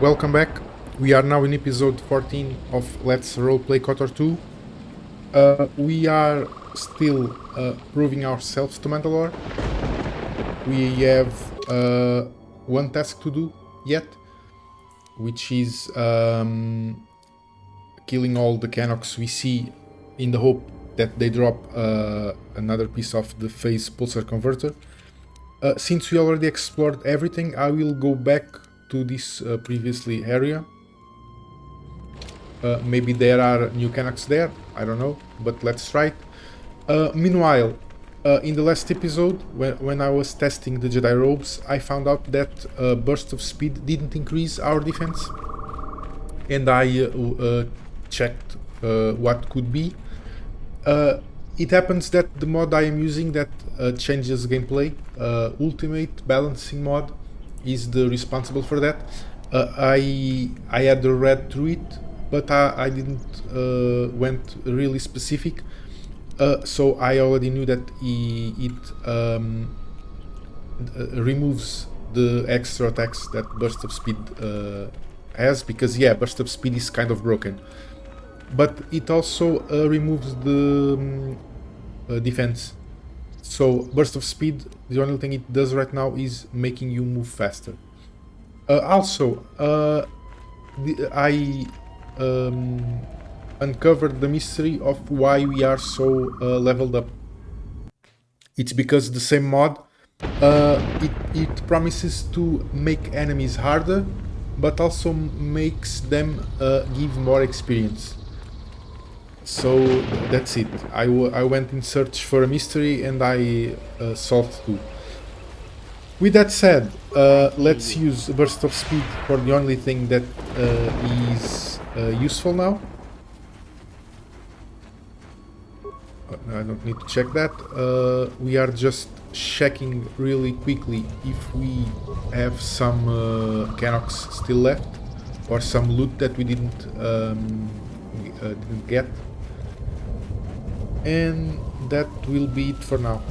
Welcome back. We are now in episode 14 of Let's Roleplay KOTOR 2. We are still proving ourselves to Mandalore. We have one task to do yet, which is killing all the Canox we see in the hope that they drop another piece of the phase pulsar converter. Since we already explored everything, I will go back to this previously area. Maybe there are new Canox there, I don't know, but let's try it. Meanwhile, in the last episode, when I was testing the Jedi robes, I found out that burst of speed didn't increase our defense, and I checked what could be. It happens that the mod I am using that changes gameplay, Ultimate Balancing mod, is the responsible for that. I had read through it, but I didn't went really specific, so I already knew that it removes the extra attacks that burst of speed has, because yeah, burst of speed is kind of broken, but it also removes the defense. So burst of speed, the only thing it does right now is making you move faster. Also, I uncovered the mystery of why we are so leveled up. It's because the same mod, it promises to make enemies harder, but also makes them give more experience. So that's it. I went in search for a mystery and I solved two. With that said, let's use burst of speed for the only thing that is useful now. I don't need to check that. We are just checking really quickly if we have some Canox still left, or some loot that we didn't get. And that will be it for now.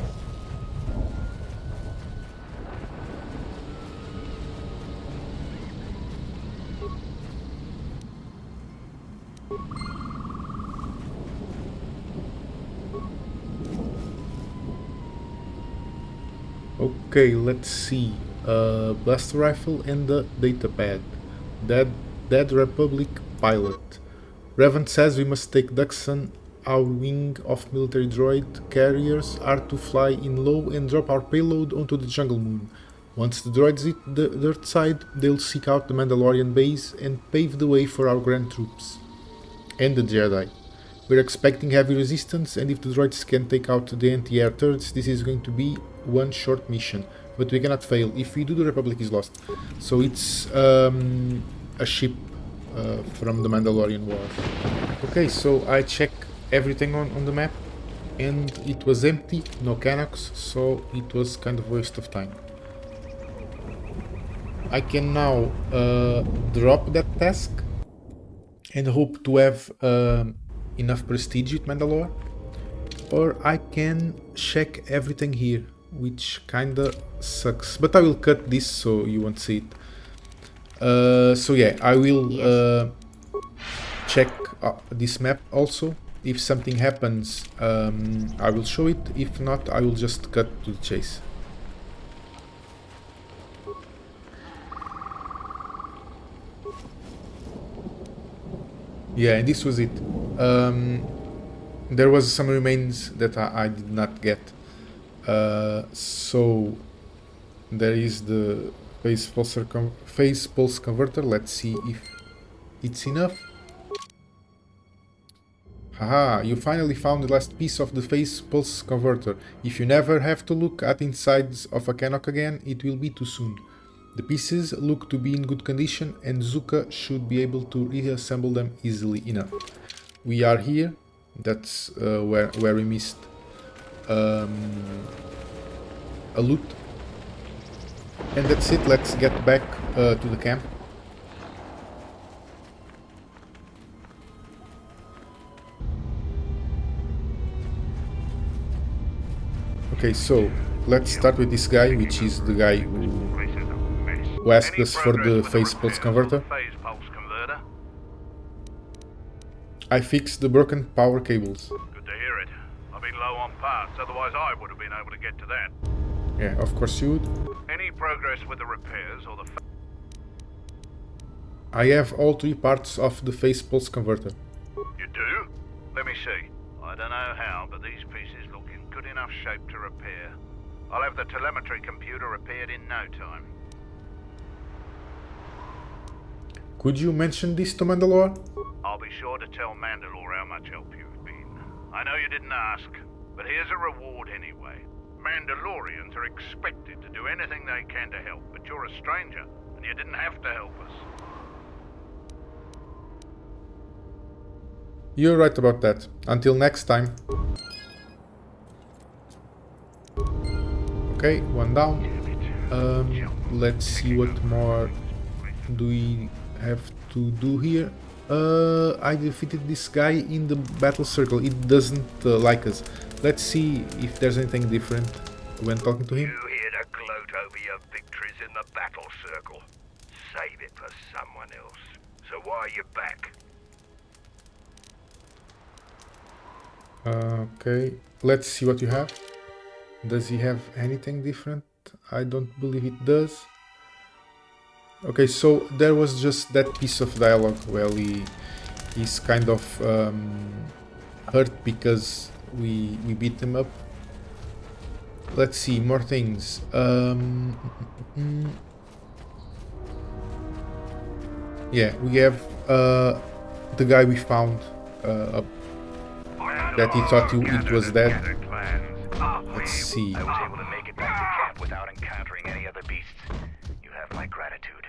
Okay, let's see. Blaster rifle and the datapad. Dead Republic pilot. Revan says we must take Duxon. Our wing of military droid carriers are to fly in low and drop our payload onto the jungle moon. Once the droids hit the dirt side, they'll seek out the Mandalorian base and pave the way for our grand troops. And the Jedi. We're expecting heavy resistance, and if the droids can take out the anti-air turrets, this is going to be one short mission. But we cannot fail. If we do, the Republic is lost. So it's a ship from the Mandalorian War. Okay, so I check everything on the map, and it was empty, no Canox, so it was kind of a waste of time. I can now drop that task and hope to have enough prestige with Mandalore, or I can check everything here, which kinda sucks, but I will cut this so you won't see it. So yeah, I will check this map also. If something happens, I will show it. If not, I will just cut to the chase. Yeah, and this was it. There was some remains that I did not get. So there is the phase pulse converter. Let's see if it's enough. Haha, you finally found the last piece of the phase pulse converter. If you never have to look at insides of a Canoc again, it will be too soon. The pieces look to be in good condition, and Zuka should be able to reassemble them easily enough. We are here. That's where we missed a loot. And that's it. Let's get back to the camp. Okay, so let's start with this guy, which is the guy who asked us for the phase pulse converter. Phase I fixed the broken power cables. Good to hear it. I've been low on parts, otherwise I would have been able to get to that. Yeah, of course you would. Any progress with the repairs or the... I have all 3 parts of the phase pulse converter. You do? Let me see. I don't know how, but these pieces look in good enough shape to repair. I'll have the telemetry computer repaired in no time. Could you mention this to Mandalore? I'll be sure to tell Mandalore how much help you've been. I know you didn't ask, but here's a reward anyway. Mandalorians are expected to do anything they can to help, but you're a stranger, and you didn't have to help us. You're right about that. Until next time. Okay, 1 down. Let's see what more do we have to do here. I defeated this guy in the battle circle. It doesn't like us. Let's see if there's anything different when talking to him. You here to gloat over your victories in the battle circle. Save it for someone else. So why are you back? Okay, let's see what you have. Does he have anything different? I don't believe it does. Okay, so there was just that piece of dialogue where he's kind of hurt because we beat him up. Let's see, more things. Yeah, we have the guy we found up that he thought it was dead. Let's see. I was able to make it back to camp without encountering any other beasts. You have my gratitude.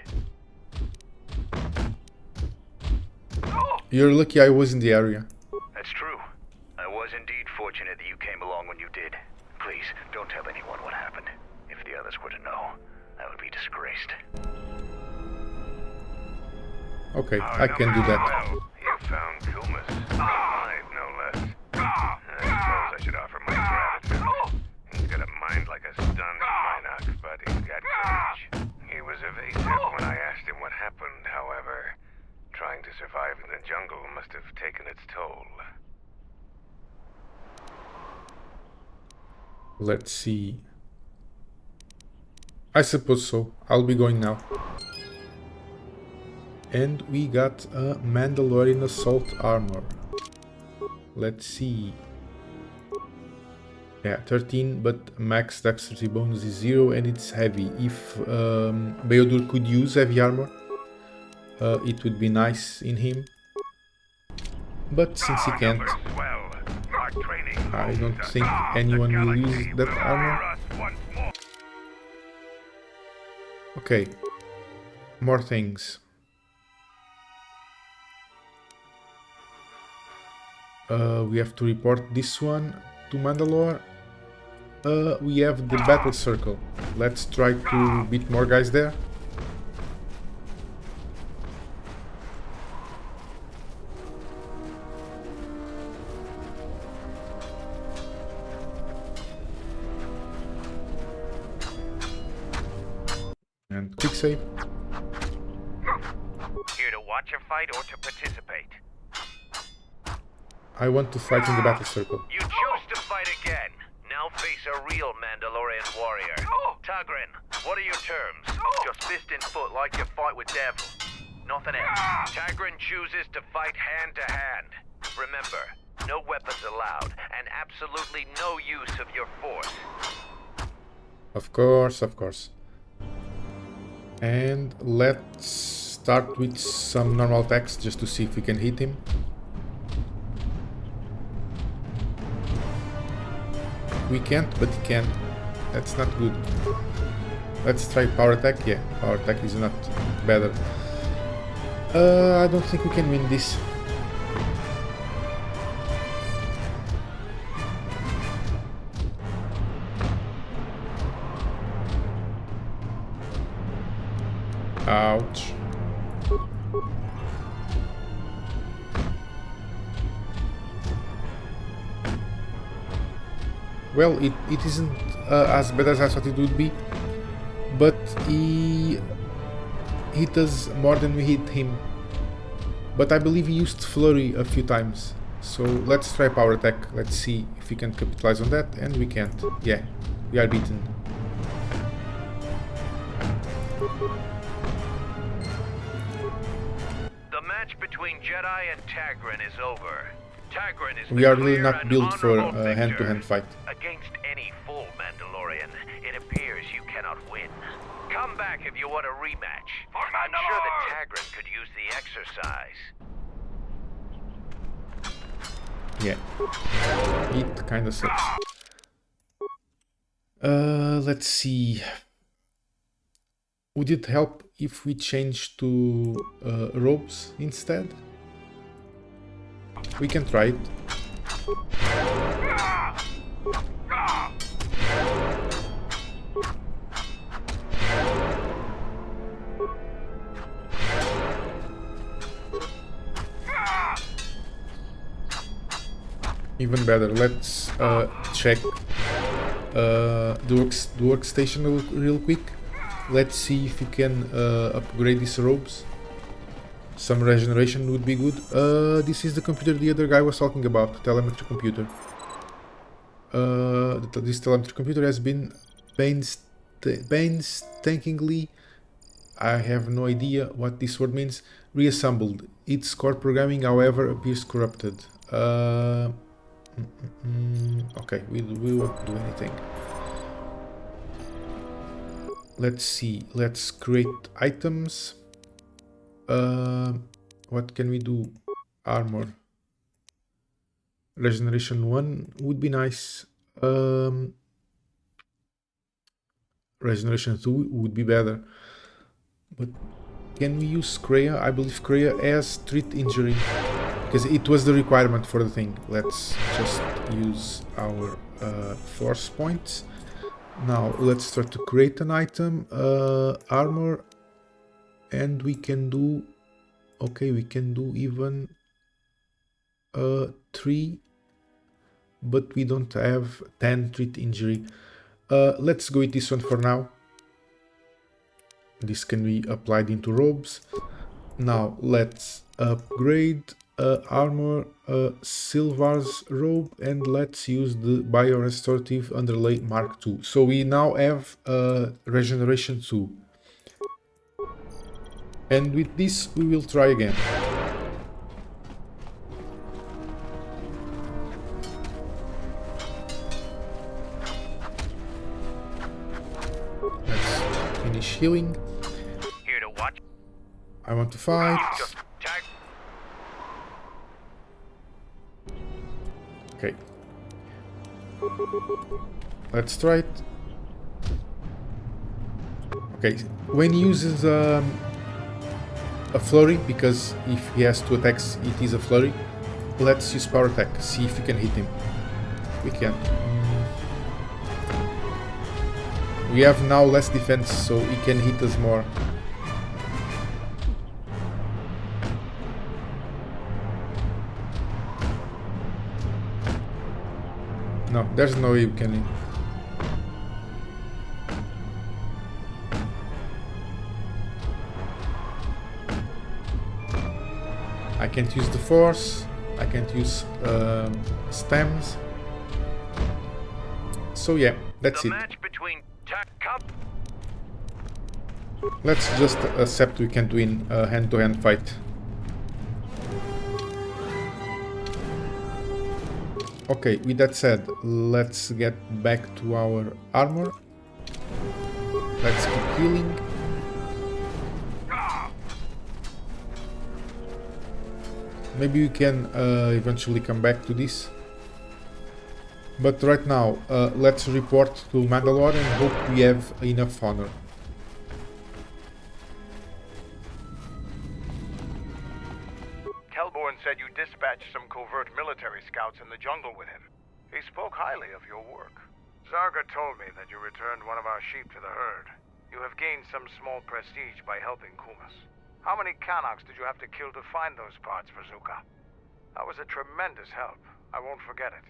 You're lucky I was in the area. That's true. I was indeed fortunate that you came along when you did. Please, don't tell anyone what happened. If the others were to know, I would be disgraced. Okay, I can do that. Well, you found Kumas. Alive, no less. I suppose I should offer my gratitude. He's got a mind like a stunned Minoc, but he's got courage. He was evasive when I asked him what happened, however. Trying to survive in the jungle must have taken its toll. Let's see. I suppose so. I'll be going now. And we got a Mandalorian assault armor. Let's see. Yeah, 13, but max dexterity bonus is 0 and it's heavy. If Beodur could use heavy armor, it would be nice in him. But since he can't, I don't think anyone will use that armor. Okay, more things. We have to report this one to Mandalore. We have the battle circle. Let's try to beat more guys there. And quick save. Here to watch a fight or to participate? I want to fight in the battle circle. You chose to fight again. Now face a real Mandalorian warrior. Tagrin, what are your terms? Just fist and foot like you fight with Devil. Nothing else. Tagrin chooses to fight hand to hand. Remember, no weapons allowed, and absolutely no use of your force. Of course, of course. And let's start with some normal attacks just to see if we can hit him. We can't, but he can. That's not good. Let's try power attack. Yeah, power attack is not better. I don't think we can win this. Ouch. Well, it isn't as bad as I thought it would be, but he hit us more than we hit him. But I believe he used flurry a few times. So let's try power attack. Let's see if we can capitalize on that, and we can't. Yeah, we are beaten. The match between Jedi and Tagrin is over. Tagrin is We the are really clear not and built for honorable a hand-to-hand victor. fight. Against any full Mandalorian, it appears you cannot win. Come back if you want a rematch. I'm sure that Tagrin could use the exercise. Yeah, it kinda sucks. Let's see. Would it help if we change to robes instead? We can try it. Even better, let's check the workstation real quick. Let's see if we can upgrade these robes. Some regeneration would be good. This is the computer the other guy was talking about, the telemetry computer. This telemetry computer has been painstakingly, I have no idea what this word means, reassembled. Its core programming, however, appears corrupted. Okay, we won't do anything. Let's see, let's create items. What can we do? Armor. Regeneration 1 would be nice. Regeneration 2 would be better. But can we use Kreia? I believe Kreia has treat injury, because it was the requirement for the thing. Let's just use our force points. Now let's start to create an item, armor, and we can do, okay, we can do even 3, but we don't have 10 treat injury. Let's go with this one for now. This can be applied into robes. Now let's upgrade armor, Silvar's robe, and let's use the biorestorative underlay Mark II. So we now have regeneration 2. And with this we will try again. Let's finish healing. Here to watch. I want to fight. Just tag. Okay. Let's try it. Okay, when he uses a flurry, because if he has 2 attacks, it is a flurry. Let's use power attack, see if we can hit him. We can. We have now less defense, so he can hit us more. No, there's no way we can hit. I can't use the force, I can't use stems. So yeah, that's The it. match between Let's just accept we can't win a hand-to-hand fight. Okay, with that said, let's get back to our armor. Let's keep healing. Maybe we can eventually come back to this. But right now, let's report to Mandalore and hope we have enough honor. Kelborn said you dispatched some covert military scouts in the jungle with him. He spoke highly of your work. Zarga told me that you returned one of our sheep to the herd. You have gained some small prestige by helping Kumas. How many Kanaks did you have to kill to find those parts for Zuka? That was a tremendous help. I won't forget it.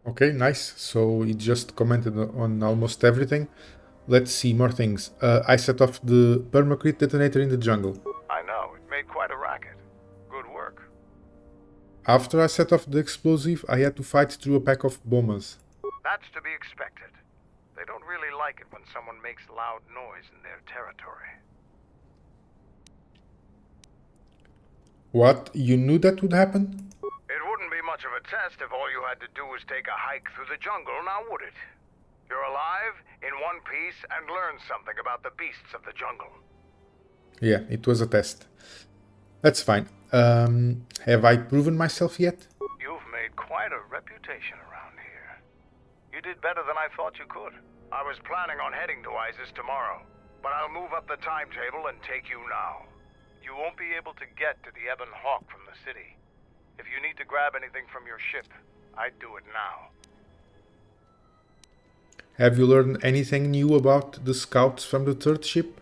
Okay, nice. So he just commented on almost everything. Let's see more things. I set off the permacrit detonator in the jungle. I know. It made made quite a racket. Good work. After I set off the explosive, I had to fight through a pack of bombers. That's to be expected. They don't really like it when someone makes loud noise in their territory. What? You knew that would happen? It wouldn't be much of a test if all you had to do was take a hike through the jungle, now would it? You're alive, in one piece, and learn something about the beasts of the jungle. Yeah, it was a test. That's fine. Have I proven myself yet? You've made quite a reputation around here. You did better than I thought you could. I was planning on heading to Iziz tomorrow, but I'll move up the timetable and take you now. You won't be able to get to the Ebon Hawk from the city. If you need to grab anything from your ship, I'd do it now. Have you learned anything new about the scouts from the third ship?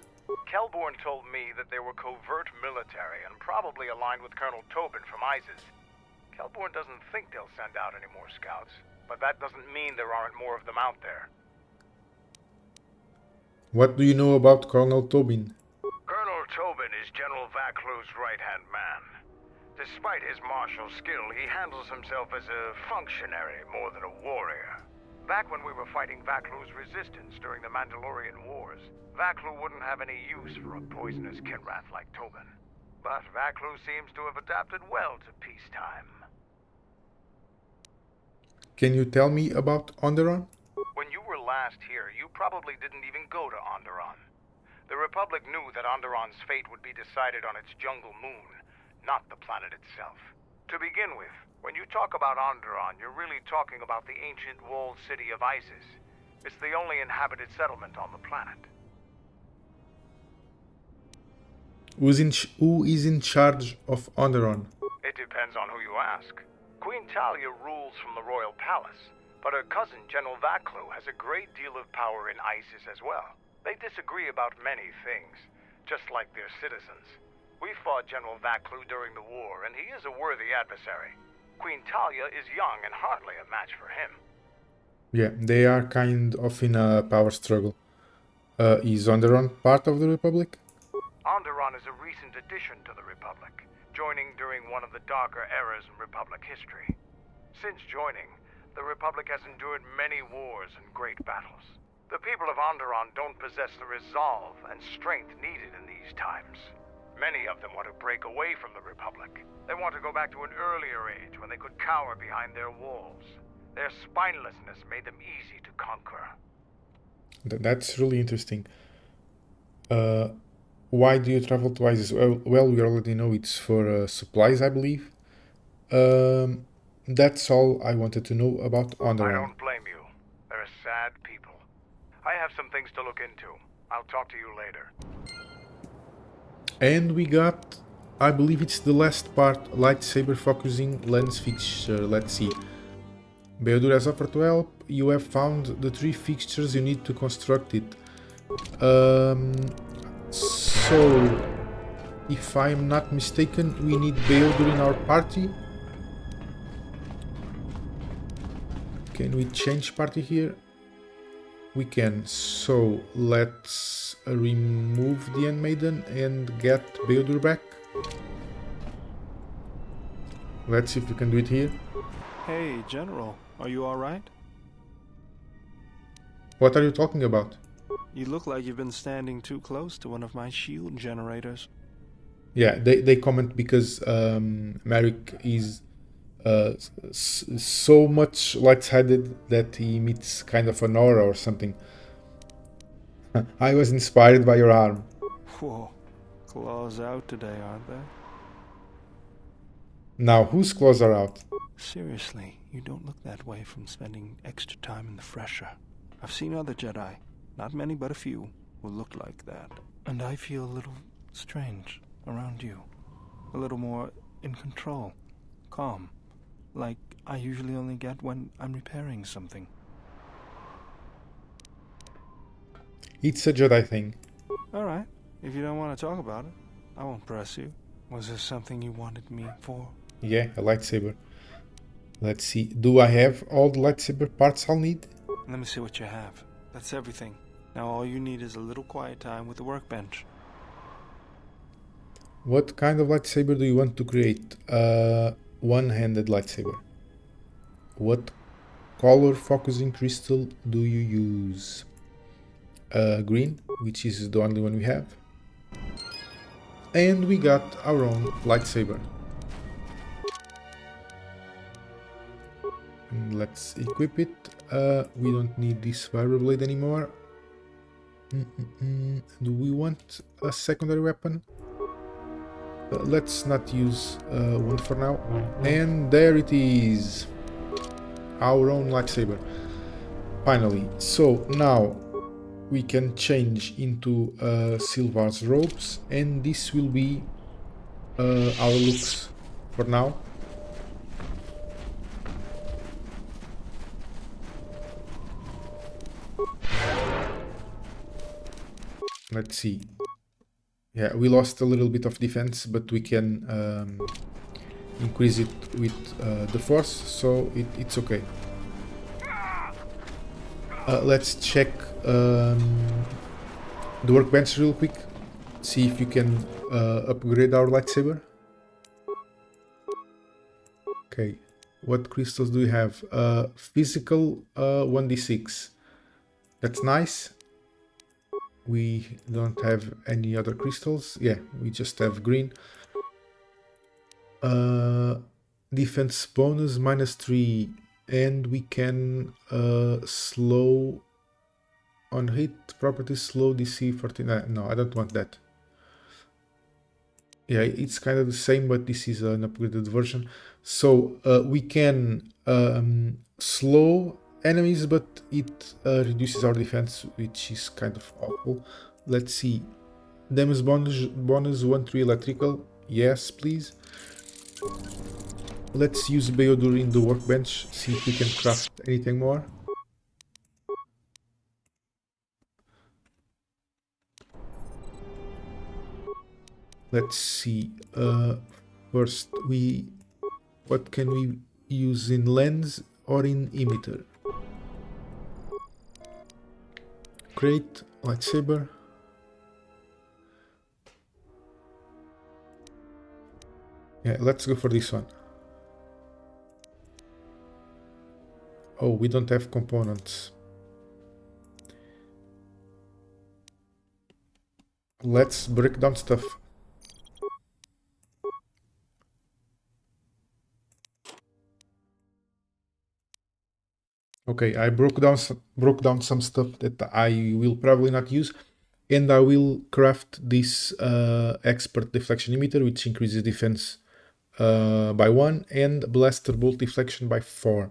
Kelborn told me that they were covert military and probably aligned with Colonel Tobin from Iziz. Kelborn doesn't think they'll send out any more scouts, but that doesn't mean there aren't more of them out there. What do you know about Colonel Tobin? Colonel Tobin is General Vaclu's right-hand man. Despite his martial skill, he handles himself as a functionary more than a warrior. Back when we were fighting Vaclu's resistance during the Mandalorian Wars, Vaclu wouldn't have any use for a poisonous Kinrath like Tobin. But Vaclu seems to have adapted well to peacetime. Can you tell me about Onderon? When you were last here, you probably didn't even go to Onderon. The Republic knew that Onderon's fate would be decided on its jungle moon, not the planet itself. To begin with, when you talk about Onderon, you're really talking about the ancient walled city of Iziz. It's the only inhabited settlement on the planet. Who is in charge of Onderon? It depends on who you ask. Queen Talia rules from the royal palace, but her cousin, General Vaclu, has a great deal of power in Iziz as well. They disagree about many things, just like their citizens. We fought General Vaclu during the war, and he is a worthy adversary. Queen Talia is young and hardly a match for him. Yeah, they are kind of in a power struggle. Is Onderon part of the Republic? Onderon is a recent addition to the Republic, joining during one of the darker eras in Republic history. Since joining, the Republic has endured many wars and great battles. The people of Onderon don't possess the resolve and strength needed in these times. Many of them want to break away from the Republic. They want to go back to an earlier age when they could cower behind their walls. Their spinelessness made them easy to conquer. That's really interesting. Why do you travel to Iziz? Well, we already know it's for supplies, I believe. That's all I wanted to know about Onderon. I don't blame you. They're a sad people. I have some things to look into. I'll talk to you later. And we got, I believe it's the last part, lightsaber focusing lens fixture. Let's see. Beodur has offered to help. You have found the 3 fixtures you need to construct it. So, if I'm not mistaken, we need Beodur in our party. Can we change party here? We can. So, let's remove the Handmaiden and get Beodur back. Let's see if we can do it here. Hey, General, are you alright? What are you talking about? You look like you've been standing too close to one of my shield generators. Yeah, they comment because Merrick is so much light-sided that he emits kind of an aura or something. I was inspired by your arm. Whoa, claws out today, aren't they? Now, whose claws are out? Seriously, you don't look that way from spending extra time in the fresher. I've seen other Jedi, not many but a few, who look like that. And I feel a little strange around you. A little more in control, calm, like I usually only get when I'm repairing something. It's a Jedi thing. Alright, if you don't want to talk about it, I won't press you. Was there something you wanted me for? Yeah, a lightsaber. Let's see. Do I have all the lightsaber parts I'll need? Let me see what you have. That's everything. Now all you need is a little quiet time with the workbench. What kind of lightsaber do you want to create? One-handed lightsaber. What color focusing crystal do you use? Green, which is the only one we have. And we got our own lightsaber. And let's equip it. We don't need this vibroblade anymore. Do we want a secondary weapon? Let's not use one for now. And there it is. Our own lightsaber. Finally. So now we can change into Silvar's robes, and this will be our looks for now. Let's see. Yeah, we lost a little bit of defense, but we can increase it with the force, so it's okay. Let's check the workbench real quick. See if you can upgrade our lightsaber. Okay, what crystals do we have? Physical 1d6. That's nice. We don't have any other crystals. Yeah, we just have green. Defense bonus -3, and we can slow on hit properties, slow DC 49. No, I don't want that. Yeah, it's kind of the same, but this is an upgraded version. So we can slow enemies, but it reduces our defense, which is kind of awful. Let's see. Damage bonus 1-3 electrical. Yes, please. Let's use Beodur in the workbench, see if we can craft anything more. Let's see. First, what can we use in lens or in emitter? Great, lightsaber. Yeah, let's go for this one. Oh, we don't have components. Let's break down stuff. Okay, I broke down some stuff that I will probably not use, and I will craft this expert deflection emitter, which increases defense by 1 and blaster bolt deflection by 4.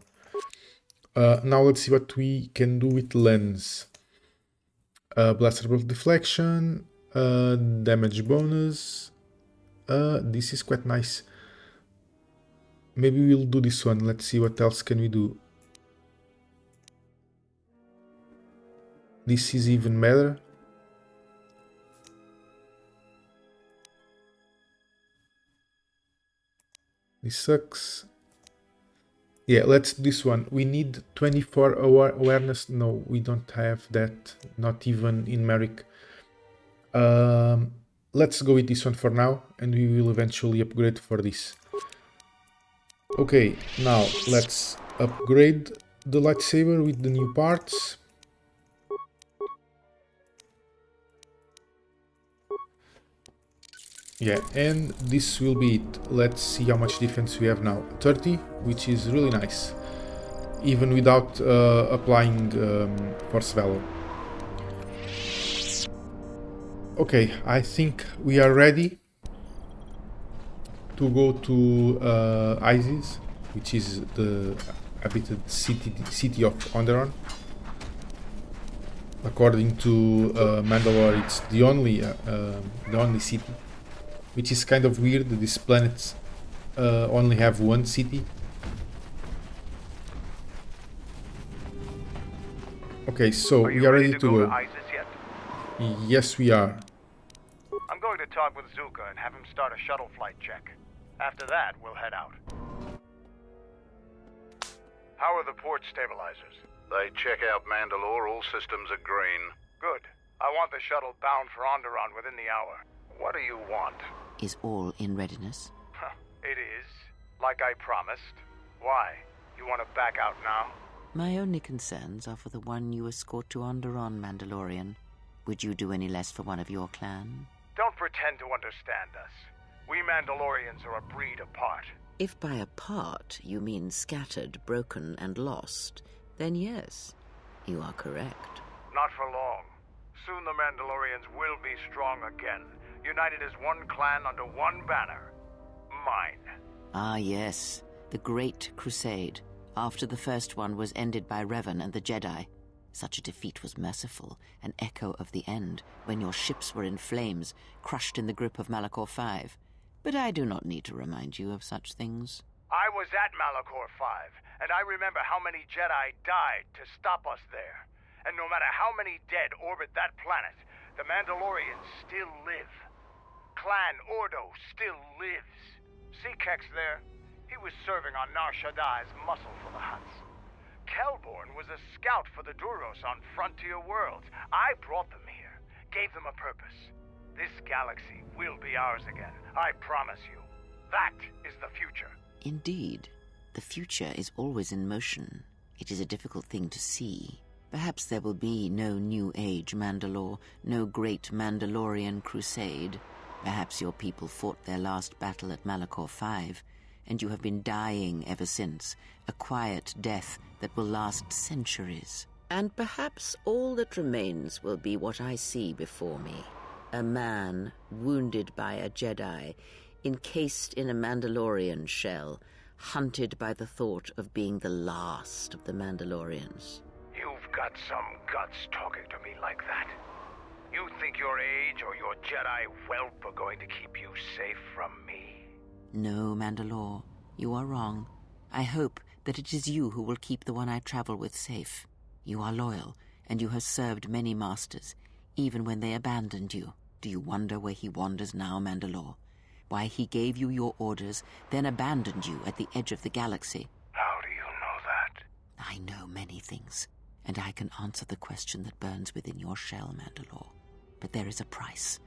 Now let's see what we can do with lens. Blaster bolt deflection, damage bonus. This is quite nice. Maybe we'll do this one. Let's see what else can we do. This is even better. This sucks. Yeah, let's do this one. We need 24 awareness. No, we don't have that. Not even in Merrick. Let's go with this one for now, and we will eventually upgrade for this. Okay, now let's upgrade the lightsaber with the new parts. Yeah, and this will be it. Let's see how much defense we have now. 30, which is really nice. Even without applying Force Valor. Okay, I think we are ready to go to Iziz, which is the habited city of Onderon. According to Mandalore, it's the only city. Which is kind of weird. These planets only have one city. Okay, so we are ready to go. Iziz yet? Yes, we are. I'm going to talk with Zuka and have him start a shuttle flight check. After that, we'll head out. How are the port stabilizers? They check out Mandalore. All systems are green. Good. I want the shuttle bound for Onderon within the hour. What do you want? is all in readiness. It is. Like I promised. Why? You want to back out now? My only concerns are for the one you escort to Onderon, Mandalorian. Would you do any less for one of your clan? Don't pretend to understand us. We Mandalorians are a breed apart. If by apart you mean scattered, broken, and lost, then yes, you are correct. Not for long. Soon the Mandalorians will be strong again, united as one clan under one banner. Mine. Ah, yes, the Great Crusade, after the first one was ended by Revan and the Jedi. Such a defeat was merciful, an echo of the end, when your ships were in flames, crushed in the grip of Malachor V. But I do not need to remind you of such things. I was at Malachor V, and I remember how many Jedi died to stop us there. And no matter how many dead orbit that planet, the Mandalorians still live. Clan Ordo still lives. See Kex there? He was serving on Nar Shaddai's muscle for the Hutts. Kelborn was a scout for the Duros on Frontier Worlds. I brought them here, gave them a purpose. This galaxy will be ours again, I promise you. That is the future. Indeed. The future is always in motion. It is a difficult thing to see. Perhaps there will be no New Age Mandalore, no great Mandalorian crusade. Perhaps your people fought their last battle at Malachor V, and you have been dying ever since, a quiet death that will last centuries. And perhaps all that remains will be what I see before me. A man wounded by a Jedi, encased in a Mandalorian shell, hunted by the thought of being the last of the Mandalorians. You've got some guts talking to me like that. You think your age or your Jedi whelp are going to keep you safe from me? No, Mandalore, you are wrong. I hope that it is you who will keep the one I travel with safe. You are loyal, and you have served many masters, even when they abandoned you. Do you wonder where he wanders now, Mandalore? Why he gave you your orders, then abandoned you at the edge of the galaxy? How do you know that? I know many things, and I can answer the question that burns within your shell, Mandalore. But there is a price.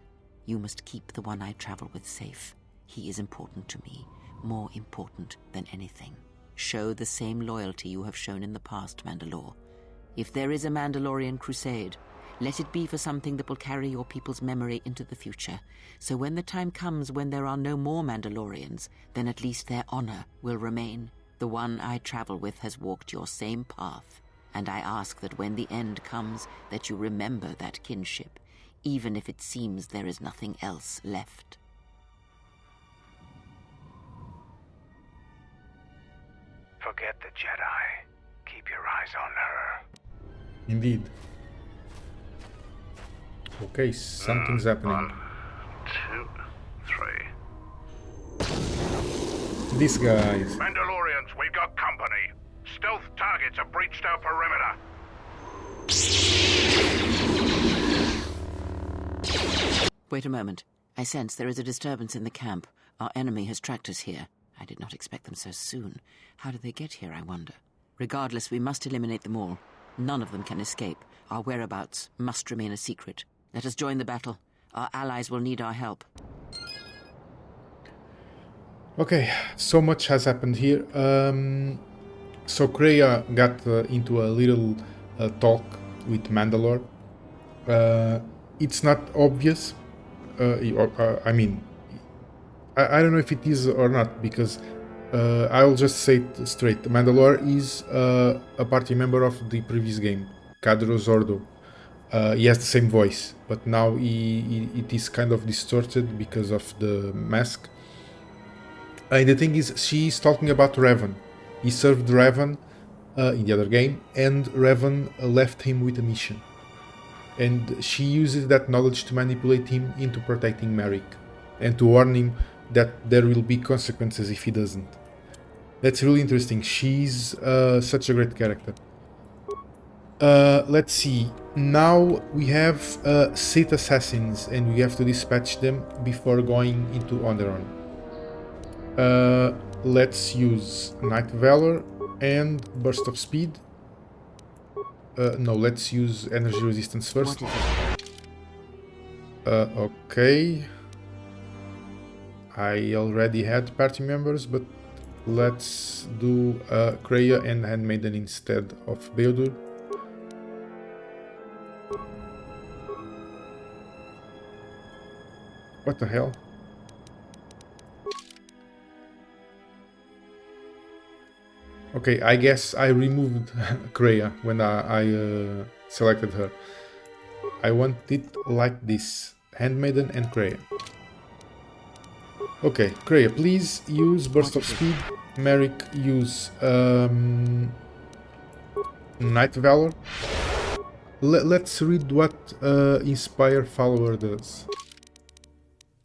You must keep the one I travel with safe. He is important to me, more important than anything. Show the same loyalty you have shown in the past, Mandalore. If there is a Mandalorian crusade, let it be for something that will carry your people's memory into the future. So when the time comes when there are no more Mandalorians, then at least their honor will remain. The one I travel with has walked your same path, and I ask that when the end comes, that you remember that kinship, even if it seems there is nothing else left. Forget the Jedi. Keep your eyes on her. Indeed. Okay, something's happening. 1, 2, 3. These guys. Mandalorians, we've got company. Stealth targets have breached our perimeter. Wait a moment. I sense there is a disturbance in the camp. Our enemy has tracked us here. I did not expect them so soon. How did they get here, I wonder? Regardless, we must eliminate them all. None of them can escape. Our whereabouts must remain a secret. Let us join the battle. Our allies will need our help. Okay, so much has happened here. So Kreia got into a little talk with Mandalore. It's not obvious. I mean, I don't know if it is or not, because I'll just say it straight. Mandalore is a party member of the previous game, Cadros Ordo. He has the same voice, but now it is kind of distorted because of the mask. And the thing is, she's talking about Revan. He served Revan in the other game, and Revan left him with a mission. And she uses that knowledge to manipulate him into protecting Merrick, and to warn him that there will be consequences if he doesn't. That's really interesting. She's such a great character. Let's see. Now we have Sith assassins, and we have to dispatch them before going into Onderon. Let's use Night Valor and Burst of Speed. No, let's use Energy Resistance first. Okay. I already had party members, but let's do Kreia and Handmaiden instead of Beodur. What the hell? Okay, I guess I removed Kreia when I selected her. I want it like this. Handmaiden and Kreia. Okay, Kreia, please use Burst of Speed. Merrick, use Night Valor. Let's read what Inspire Follower does.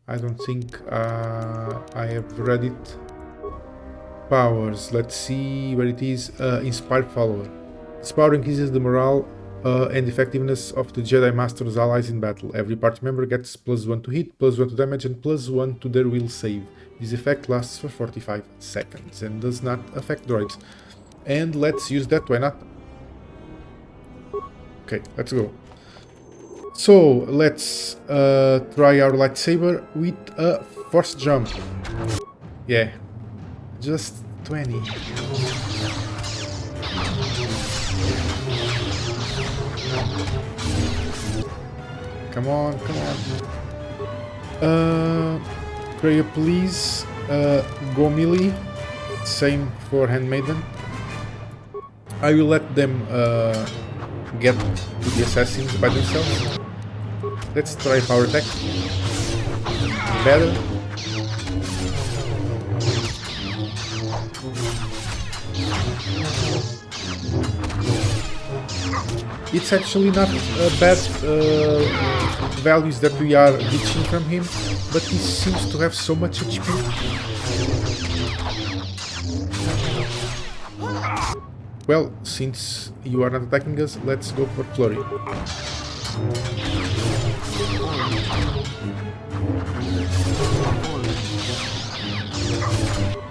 I don't think I have read it. Powers, let's see where it is. Inspire Follower. This power increases the morale and effectiveness of the Jedi Master's allies in battle. Every party member gets +1 to hit, +1 to damage, and +1 to their will save. This effect lasts for 45 seconds and does not affect droids. And let's use that, why not? Okay, let's go. So, let's try our lightsaber with a force jump. Yeah, just 20. Come on, come on. Kreia, please go melee. Same for Handmaiden. I will let them get to the assassins by themselves. Let's try power attack. Better. It's actually not bad values that we are reaching from him, but he seems to have so much HP. Well, since you are not attacking us, let's go for Flurry.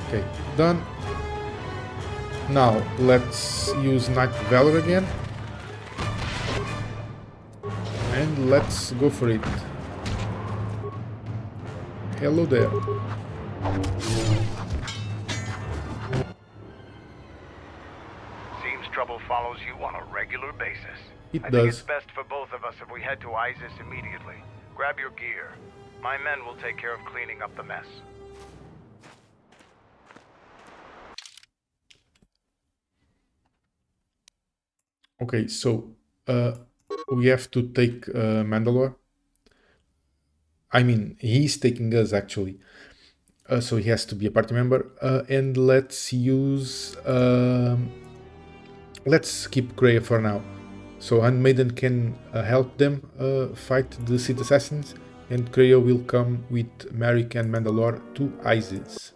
Okay, done. Now, let's use Night Valor again. And let's go for it. Hello there. Seems trouble follows you on a regular basis. It I does. think it's best for both of us if we head to Iziz immediately. Grab your gear. My men will take care of cleaning up the mess. Okay, so we have to take Mandalore. I mean, he's taking us actually. So he has to be a party member. And let's use... let's keep Kreia for now. So Handmaiden can help them fight the Sith Assassins. And Kreia will come with Merrick and Mandalore to Iziz.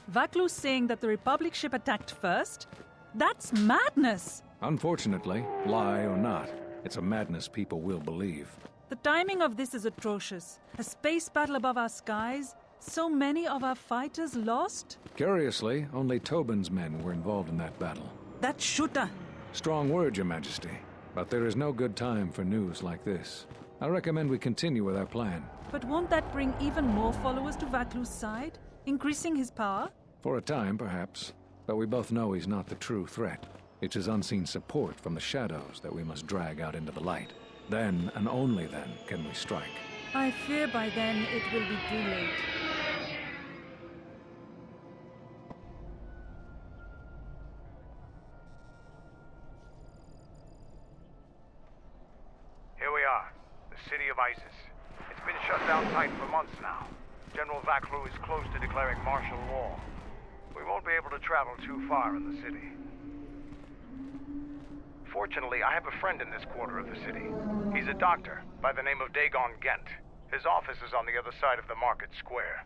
Vaklu's saying that the Republic ship attacked first? That's madness! Unfortunately, lie or not, it's a madness people will believe. The timing of this is atrocious. A space battle above our skies, so many of our fighters lost? Curiously, only Tobin's men were involved in that battle. That shooter! Strong word, Your Majesty, but there is no good time for news like this. I recommend we continue with our plan. But won't that bring even more followers to Vaklu's side? Increasing his power? For a time, perhaps, but we both know he's not the true threat. It's his unseen support from the shadows that we must drag out into the light. Then, and only then, can we strike. I fear by then it will be too late. of Iziz. It's been shut down tight for months now. General Vaklu is close to declaring martial law. We won't be able to travel too far in the city. Fortunately, I have a friend in this quarter of the city. He's a doctor by the name of Dagon Gent. His office is on the other side of the market square.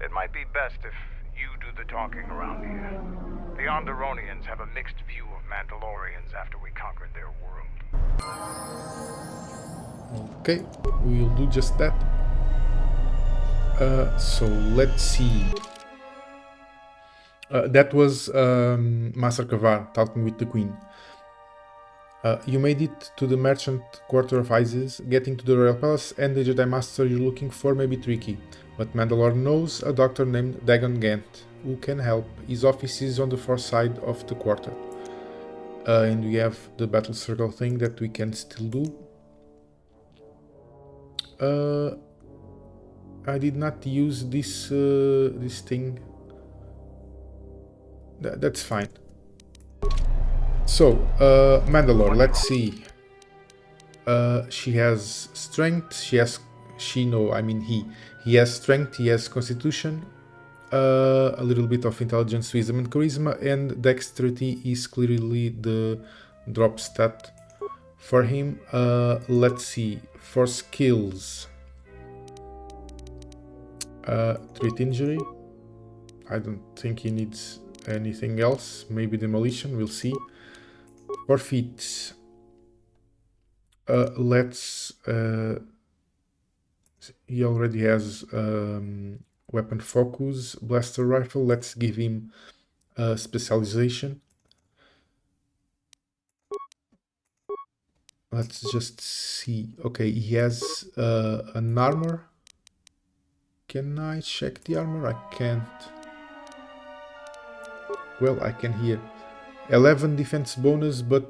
It might be best if you do the talking around here. The Onderonians have a mixed view of Mandalorians after we conquered their world. Okay, we'll do just that. So let's see. That was Master Kavar talking with the Queen. You made it to the merchant quarter of Iziz. Getting to the royal palace and the Jedi Master you're looking for may be tricky, but Mandalore knows a doctor named Dagon Gent who can help. His office is on the far side of the quarter. And we have the battle circle thing that we can still do. I did not use this this thing. That's fine. So, Mandalore, let's see. She has strength, he has strength, he has constitution, a little bit of intelligence, wisdom and charisma, and dexterity is clearly the drop stat for him. Let's see, for skills, treat injury, I don't think he needs anything else, maybe demolition, we'll see. For feats, let's he already has weapon focus, blaster rifle, let's give him specialization. Let's just see. Okay, he has an armor. Can I check the armor? I can't. Well, I can here. 11 defense bonus, but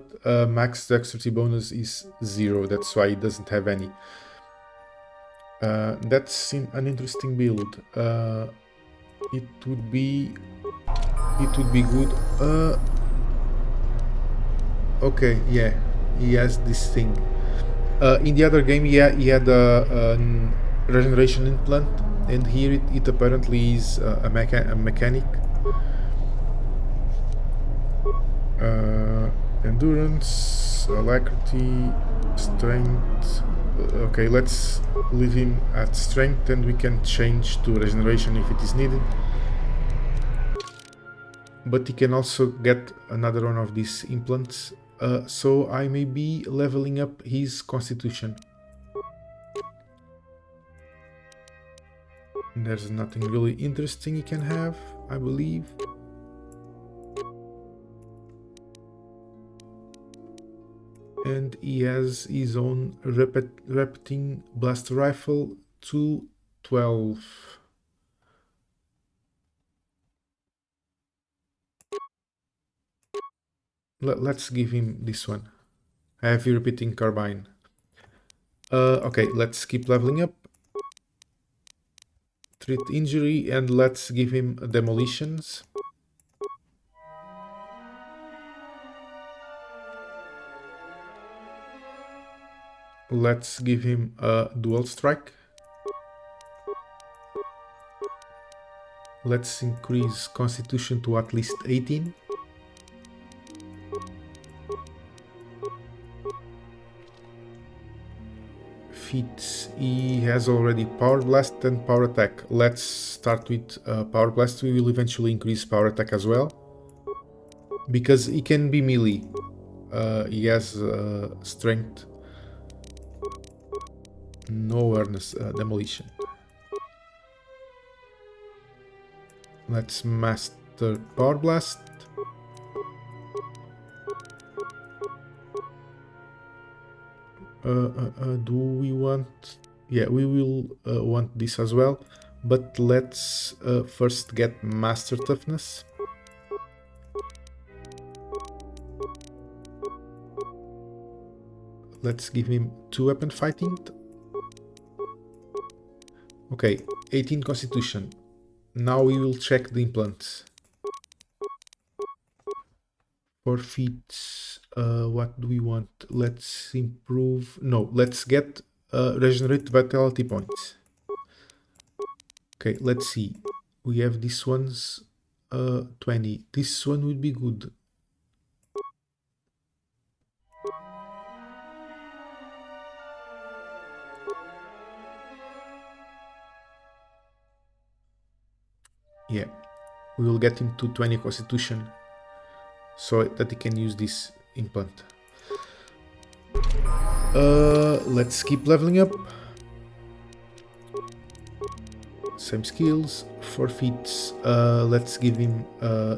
max dexterity bonus is 0. That's why he doesn't have any. That's an interesting build. It would be good. Okay, yeah, he has this thing. In the other game, yeah, he had a regeneration implant, and here it apparently is a mechanic. Endurance, alacrity, strength. Okay, let's leave him at strength and we can change to regeneration if it is needed. But he can also get another one of these implants. So I may be leveling up his constitution. There's nothing really interesting he can have, I believe. And he has his own repeating blaster rifle to 12. Let's give him this one. Heavy repeating carbine. Okay, let's keep leveling up. Treat injury and let's give him demolitions. Let's give him a dual strike. Let's increase constitution to at least 18. Feats, he has already power blast and power attack. Let's start with power blast. We will eventually increase power attack as well, because he can be melee. He has strength. No awareness, demolition. Let's master power blast. Do we want? Yeah, we will want this as well. But let's first get master toughness. Let's give him 2 weapon fighting. Okay, 18 constitution. Now we will check the implants. For feats, What do we want? Let's improve. No, let's get regenerate vitality points. Okay, let's see. We have this one's 20. This one would be good. Yeah, we will get him to 20 constitution so that he can use this implant. Let's keep leveling up. Same skills, 4 feats. Let's give him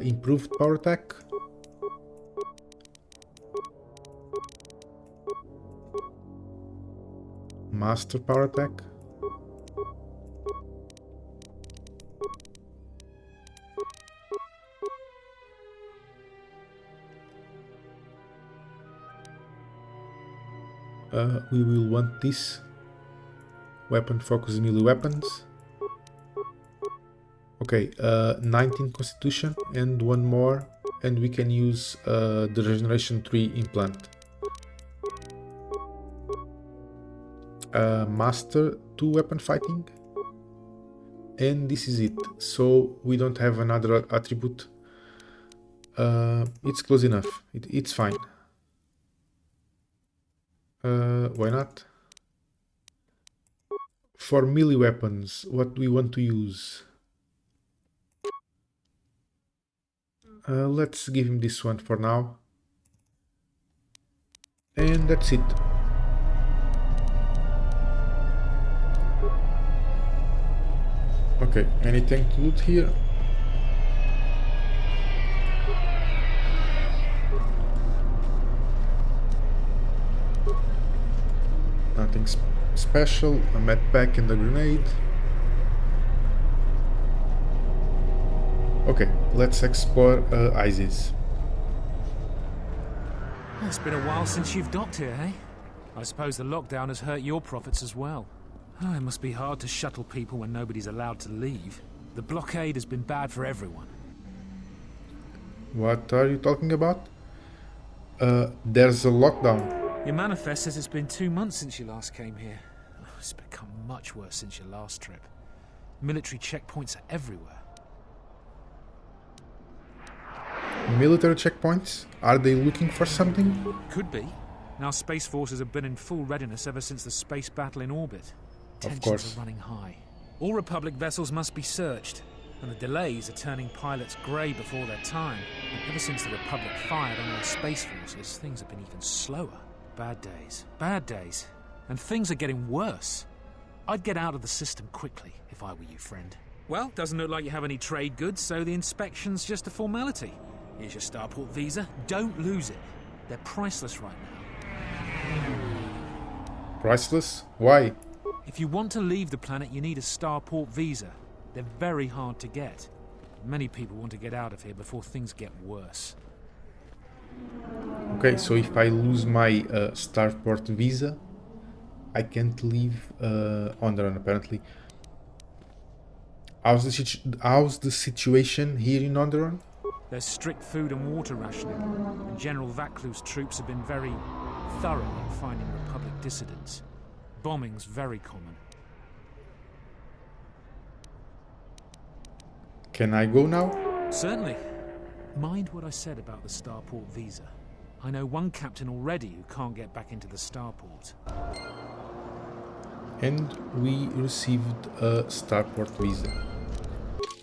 improved power attack. Master power attack. We will want this. Weapon focus melee weapons. Okay, 19 constitution and one more, and we can use the regeneration 3 implant. Master 2 weapon fighting, and this is it. So we don't have another attribute. It's close enough. It's fine. Why not? For melee weapons, what do we want to use? Let's give him this one for now. And that's it. Okay, anything to loot here? Nothing special, a medpack and a grenade. Okay, let's explore Iziz. It's been a while since you've docked here, eh? I suppose the lockdown has hurt your profits as well. Oh, it must be hard to shuttle people when nobody's allowed to leave. The blockade has been bad for everyone. What are you talking about? There's a lockdown. Your manifest says it's been 2 months since you last came here. Oh, it's become much worse since your last trip. Military checkpoints are everywhere. Military checkpoints? Are they looking for something? Could be. Our space forces have been in full readiness ever since the space battle in orbit. Of course. Tensions are running high. All Republic vessels must be searched, and the delays are turning pilots grey before their time. And ever since the Republic fired on our space forces, things have been even slower. Bad days. Bad days. And things are getting worse. I'd get out of the system quickly, if I were you, friend. Well, doesn't look like you have any trade goods, so the inspection's just a formality. Here's your starport visa. Don't lose it. They're priceless right now. Priceless? Why? If you want to leave the planet, you need a starport visa. They're very hard to get. Many people want to get out of here before things get worse. Okay, so if I lose my starport visa, I can't leave Onderon apparently. How's the situation here in Onderon? There's strict food and water rationing, and General Vaclus' troops have been very thorough in finding Republic dissidents. Bombing's very common. Can I go now? Certainly. Mind what I said about the starport visa. I know one captain already who can't get back into the starport. And we received a starport visa.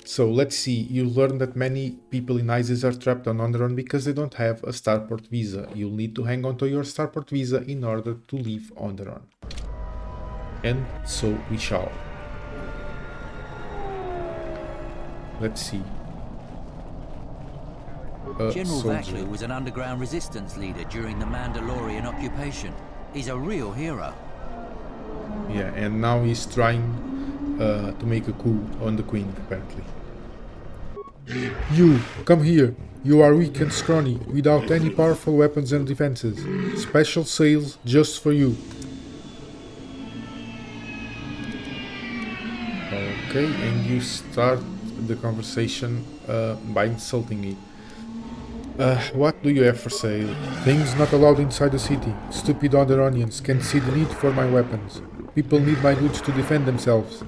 So let's see, you learn that many people in Iziz are trapped on Onderon because they don't have a starport visa. You'll need to hang on to your starport visa in order to leave Onderon. And so we shall. Let's see. General soldier. Vaclu was an underground resistance leader during the Mandalorian occupation. He's a real hero. Yeah, and now he's trying to make a coup on the Queen, apparently. You, come here. You are weak and scrawny, without any powerful weapons and defenses. Special sales just for you. Okay, and you start the conversation by insulting me. What do you have for sale? Things not allowed inside the city. Stupid Onderonians can see the need for my weapons. People need my goods to defend themselves.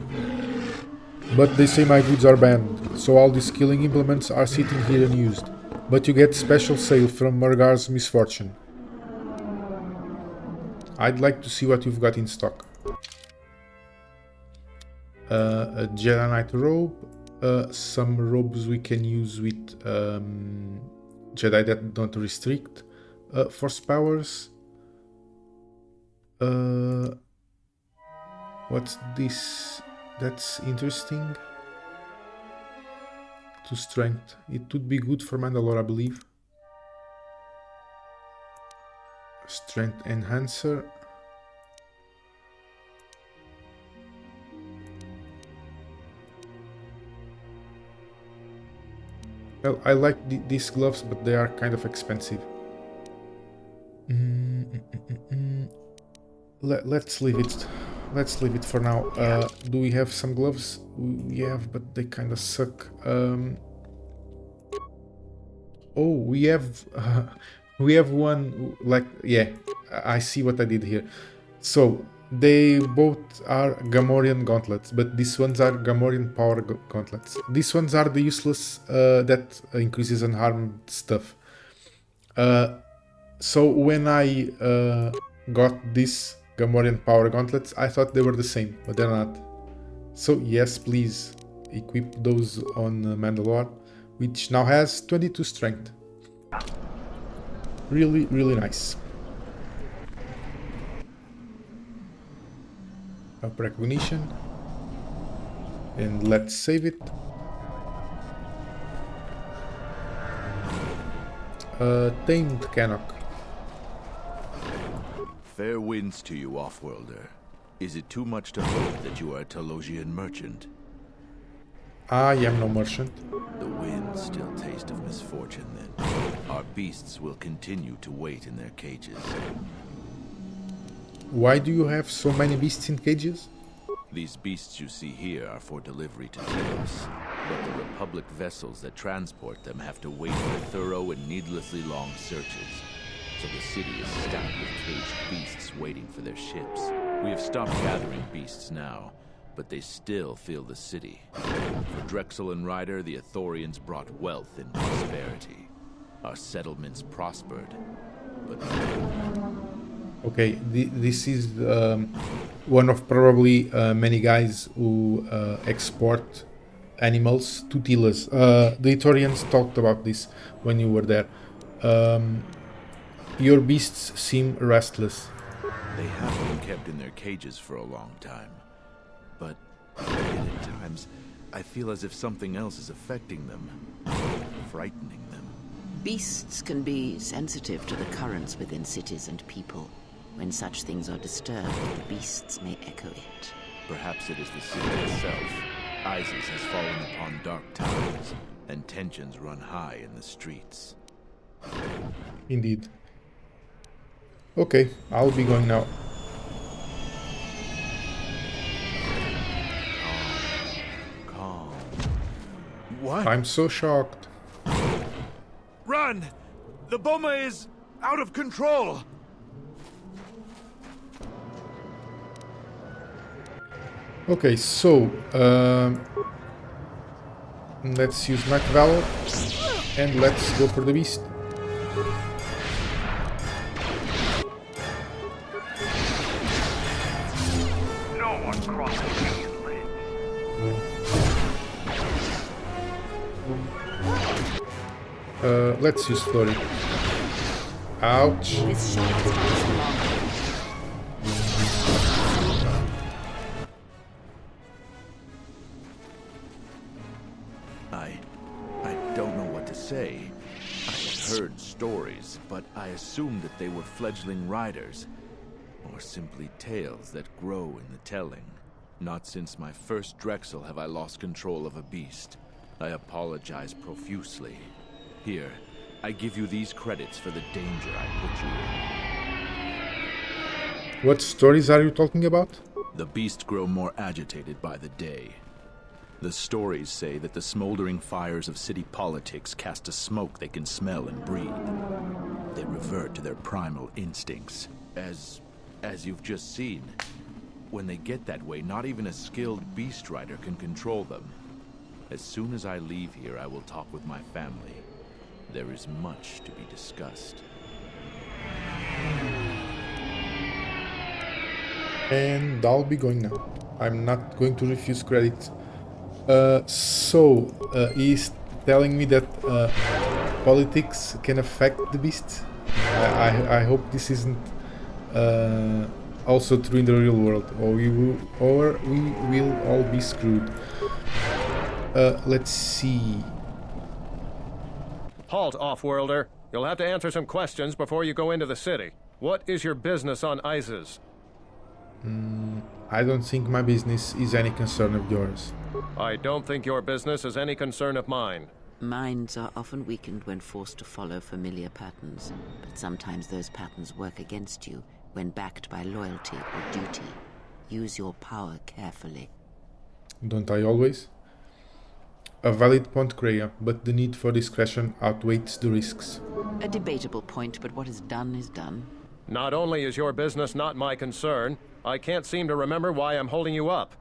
But they say my goods are banned, so all these killing implements are sitting here unused. But you get special sale from Murgar's misfortune. I'd like to see what you've got in stock. A Jedi Knight robe, some robes we can use with Jedi that don't restrict force powers. What's this? That's interesting. 2 strength. It would be good for Mandalore, I believe. Strength enhancer. Well, I like these gloves, but they are kind of expensive. Let's leave it. Let's leave it for now. Do we have some gloves? We have, but they kind of suck. Oh, we have one. Like, yeah, I see what I did here. So they both are Gamorrean gauntlets, but these ones are Gamorrean power gauntlets. These ones are the useless that increases unharmed stuff. So when I got this Gamorrean power gauntlets, I thought they were the same, but they're not. So yes, please equip those on Mandalore, which now has 22 strength. Really, really nice. Up recognition. And let's save it. Tamed Canuck. Fair winds to you, Offworlder. Is it too much to hope that you are a Telosian merchant? I am no merchant. The winds still taste of misfortune, then. Our beasts will continue to wait in their cages. Why do you have so many beasts in cages? These beasts you see here are for delivery to Telos, but the Republic vessels that transport them have to wait for thorough and needlessly long searches. So the city is stacked with caged beasts waiting for their ships. We have stopped gathering beasts now, but they still fill the city. For Drexel and Ryder, the Ithorians brought wealth and prosperity. Our settlements prospered, but okay, this is one of probably many guys who export animals to Telos. The Ithorians talked about this when you were there. Your beasts seem restless. They have been kept in their cages for a long time. But at times, I feel as if something else is affecting them, frightening them. Beasts can be sensitive to the currents within cities and people. When such things are disturbed, the beasts may echo it. Perhaps it is the city itself. Iziz has fallen upon dark times, and tensions run high in the streets. Indeed. Okay, I'll be going now. Calm. What? I'm so shocked. Run! The Boma is out of control! Okay, so let's use Night Valor and let's go for the beast. No one crosses Union land. Let's use Flurry. Ouch. This shot is passing along. I don't know what to say. I have heard stories, but I assumed that they were fledgling riders, or simply tales that grow in the telling. Not since my first Drexel have I lost control of a beast. I apologize profusely. Here, I give you these credits for the danger I put you in. What stories are you talking about? The beasts grow more agitated by the day. The stories say that the smoldering fires of city politics cast a smoke they can smell and breathe. They revert to their primal instincts, as you've just seen. When they get that way, not even a skilled beast rider can control them. As soon as I leave here, I will talk with my family. There is much to be discussed. And I'll be going now. I'm not going to refuse credit. He's telling me that politics can affect the beast. I hope this isn't also true in the real world, or we will all be screwed. Let's see. Halt, off-worlder. You'll have to answer some questions before you go into the city. What is your business on Iziz? I don't think my business is any concern of yours. I don't think your business is any concern of mine. Minds are often weakened when forced to follow familiar patterns, but sometimes those patterns work against you when backed by loyalty or duty. Use your power carefully. Don't I always? A valid point, Kreia, but the need for discretion outweighs the risks. A debatable point, but what is done is done. Not only is your business not my concern, I can't seem to remember why I'm holding you up.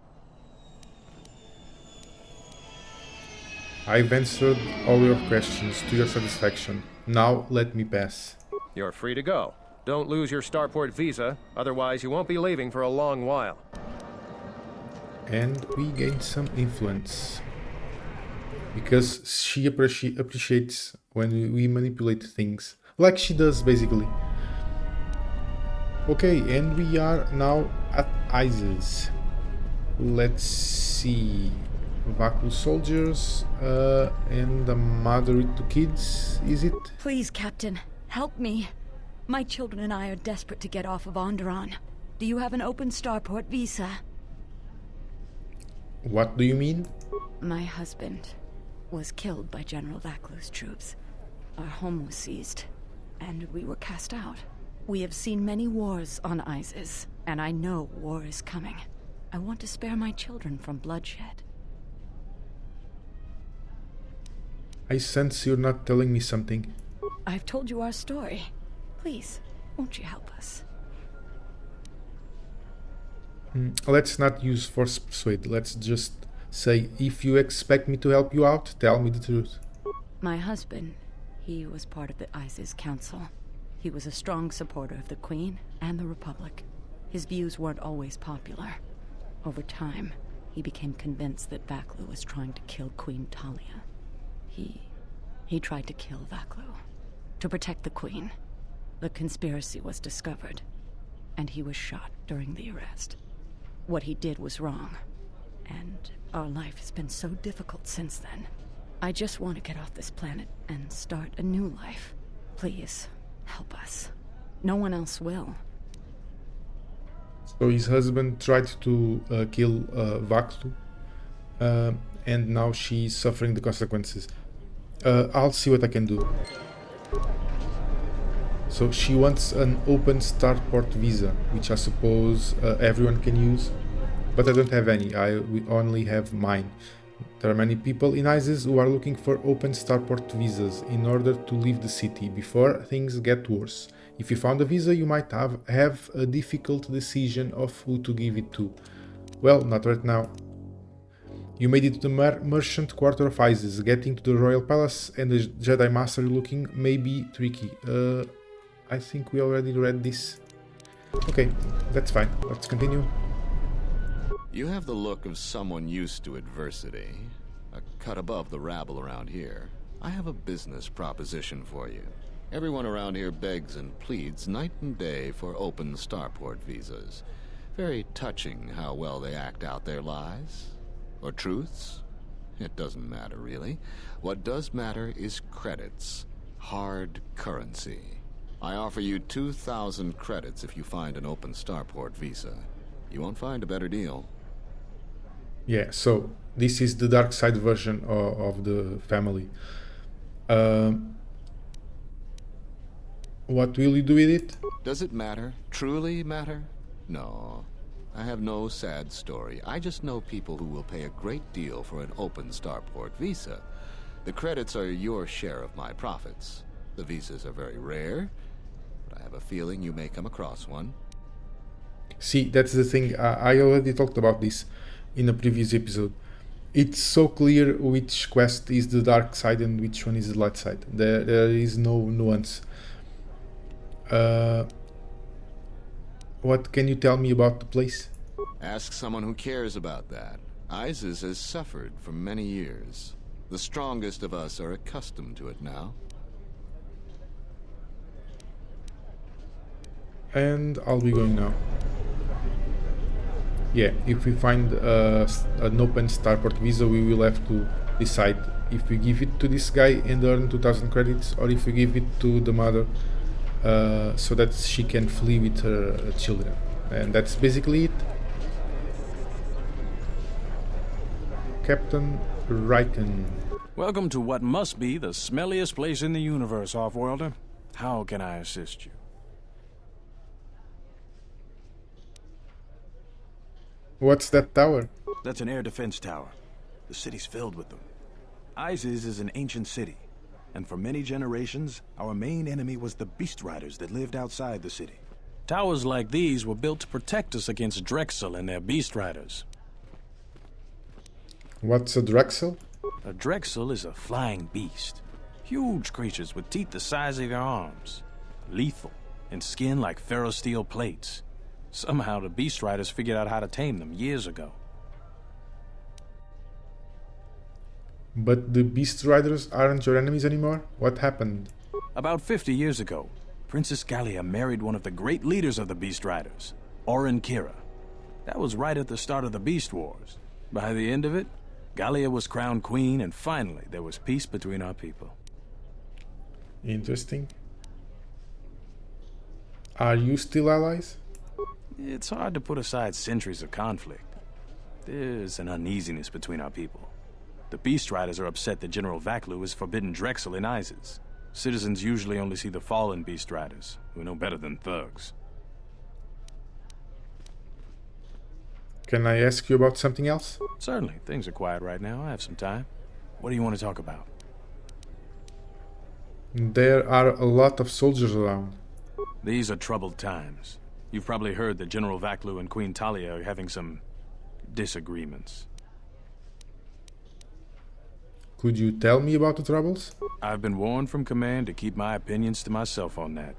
I've answered all your questions to your satisfaction. Now let me pass. You're free to go. Don't lose your starport visa, otherwise you won't be leaving for a long while. And we gain some influence. Because she appreciates when we manipulate things. Like she does, basically. Okay, and we are now at Iziz. Let's see. Vaklu soldiers and the mother with two kids, is it? Please, Captain, help me. My children and I are desperate to get off of Onderon. Do you have an open starport visa? What do you mean? My husband was killed by General Vaklu's troops. Our home was seized, and we were cast out. We have seen many wars on Iziz, and I know war is coming. I want to spare my children from bloodshed. I sense you're not telling me something. I've told you our story. Please, won't you help us? Let's not use force persuade. Let's just say, if you expect me to help you out, tell me the truth. My husband, he was part of the Iziz Council. He was a strong supporter of the Queen and the Republic. His views weren't always popular. Over time, he became convinced that Vaklu was trying to kill Queen Talia. He tried to kill Vaklu. To protect the Queen. The conspiracy was discovered, and he was shot during the arrest. What he did was wrong, and our life has been so difficult since then. I just want to get off this planet and start a new life. Please, help us. No one else will. So his husband tried to kill Vaklu, and now she's suffering the consequences. I'll see what I can do. So she wants an open starport visa, which I suppose everyone can use, but I don't have any. We only have mine. There are many people in Iziz who are looking for open starport visas in order to leave the city before things get worse. If you found a visa, you might have a difficult decision of who to give it to. Well, not right now. You made it to the merchant quarter of Iziz. Getting to the royal palace and the Jedi Master looking may be tricky. I think we already read this. Okay, that's fine. Let's continue. You have the look of someone used to adversity. A cut above the rabble around here. I have a business proposition for you. Everyone around here begs and pleads night and day for open starport visas. Very touching how well they act out their lies. Or truths? It doesn't matter, really. What does matter is credits. Hard currency. I offer you 2,000 credits if you find an open starport visa. You won't find a better deal. Yeah, so this is the dark side version of the family. What will you do with it? Does it matter? Truly matter? No. I have no sad story. I just know people who will pay a great deal for an open starport visa. The credits are your share of my profits. The visas are very rare, but I have a feeling you may come across one. See, that's the thing. I already talked about this in a previous episode. It's so clear which quest is the dark side and which one is the light side. There is no nuance. What can you tell me about the place? Ask someone who cares about that. Iziz has suffered for many years. The strongest of us are accustomed to it now. And I'll be going now. Yeah, if we find an open starport visa, we will have to decide if we give it to this guy and earn 2000 credits, or if we give it to the mother so that she can flee with her children. And that's basically it. Captain Riken. Welcome to what must be the smelliest place in the universe, Offworlder. How can I assist you? What's that tower? That's an air defense tower. The city's filled with them. Iziz is an ancient city, and for many generations, our main enemy was the Beast Riders that lived outside the city. Towers like these were built to protect us against Drexel and their Beast Riders. What's a Drexel? A Drexel is a flying beast. Huge creatures with teeth the size of your arms. Lethal, and skin like ferrosteel plates. Somehow the Beast Riders figured out how to tame them years ago. But the Beast Riders aren't your enemies anymore? What happened? About 50 years ago, Princess Gallia married one of the great leaders of the Beast Riders, Orin Kira. That was right at the start of the Beast Wars. By the end of it, Gallia was crowned queen, and finally there was peace between our people. Interesting. Are you still allies? It's hard to put aside centuries of conflict. There's an uneasiness between our people. The Beast Riders are upset that General Vaklu has forbidden Drexel in Iziz. Citizens usually only see the fallen Beast Riders, who know better than thugs. Can I ask you about something else? Certainly. Things are quiet right now. I have some time. What do you want to talk about? There are a lot of soldiers around. These are troubled times. You've probably heard that General Vaklu and Queen Talia are having some disagreements. Could you tell me about the troubles? I've been warned from command to keep my opinions to myself on that.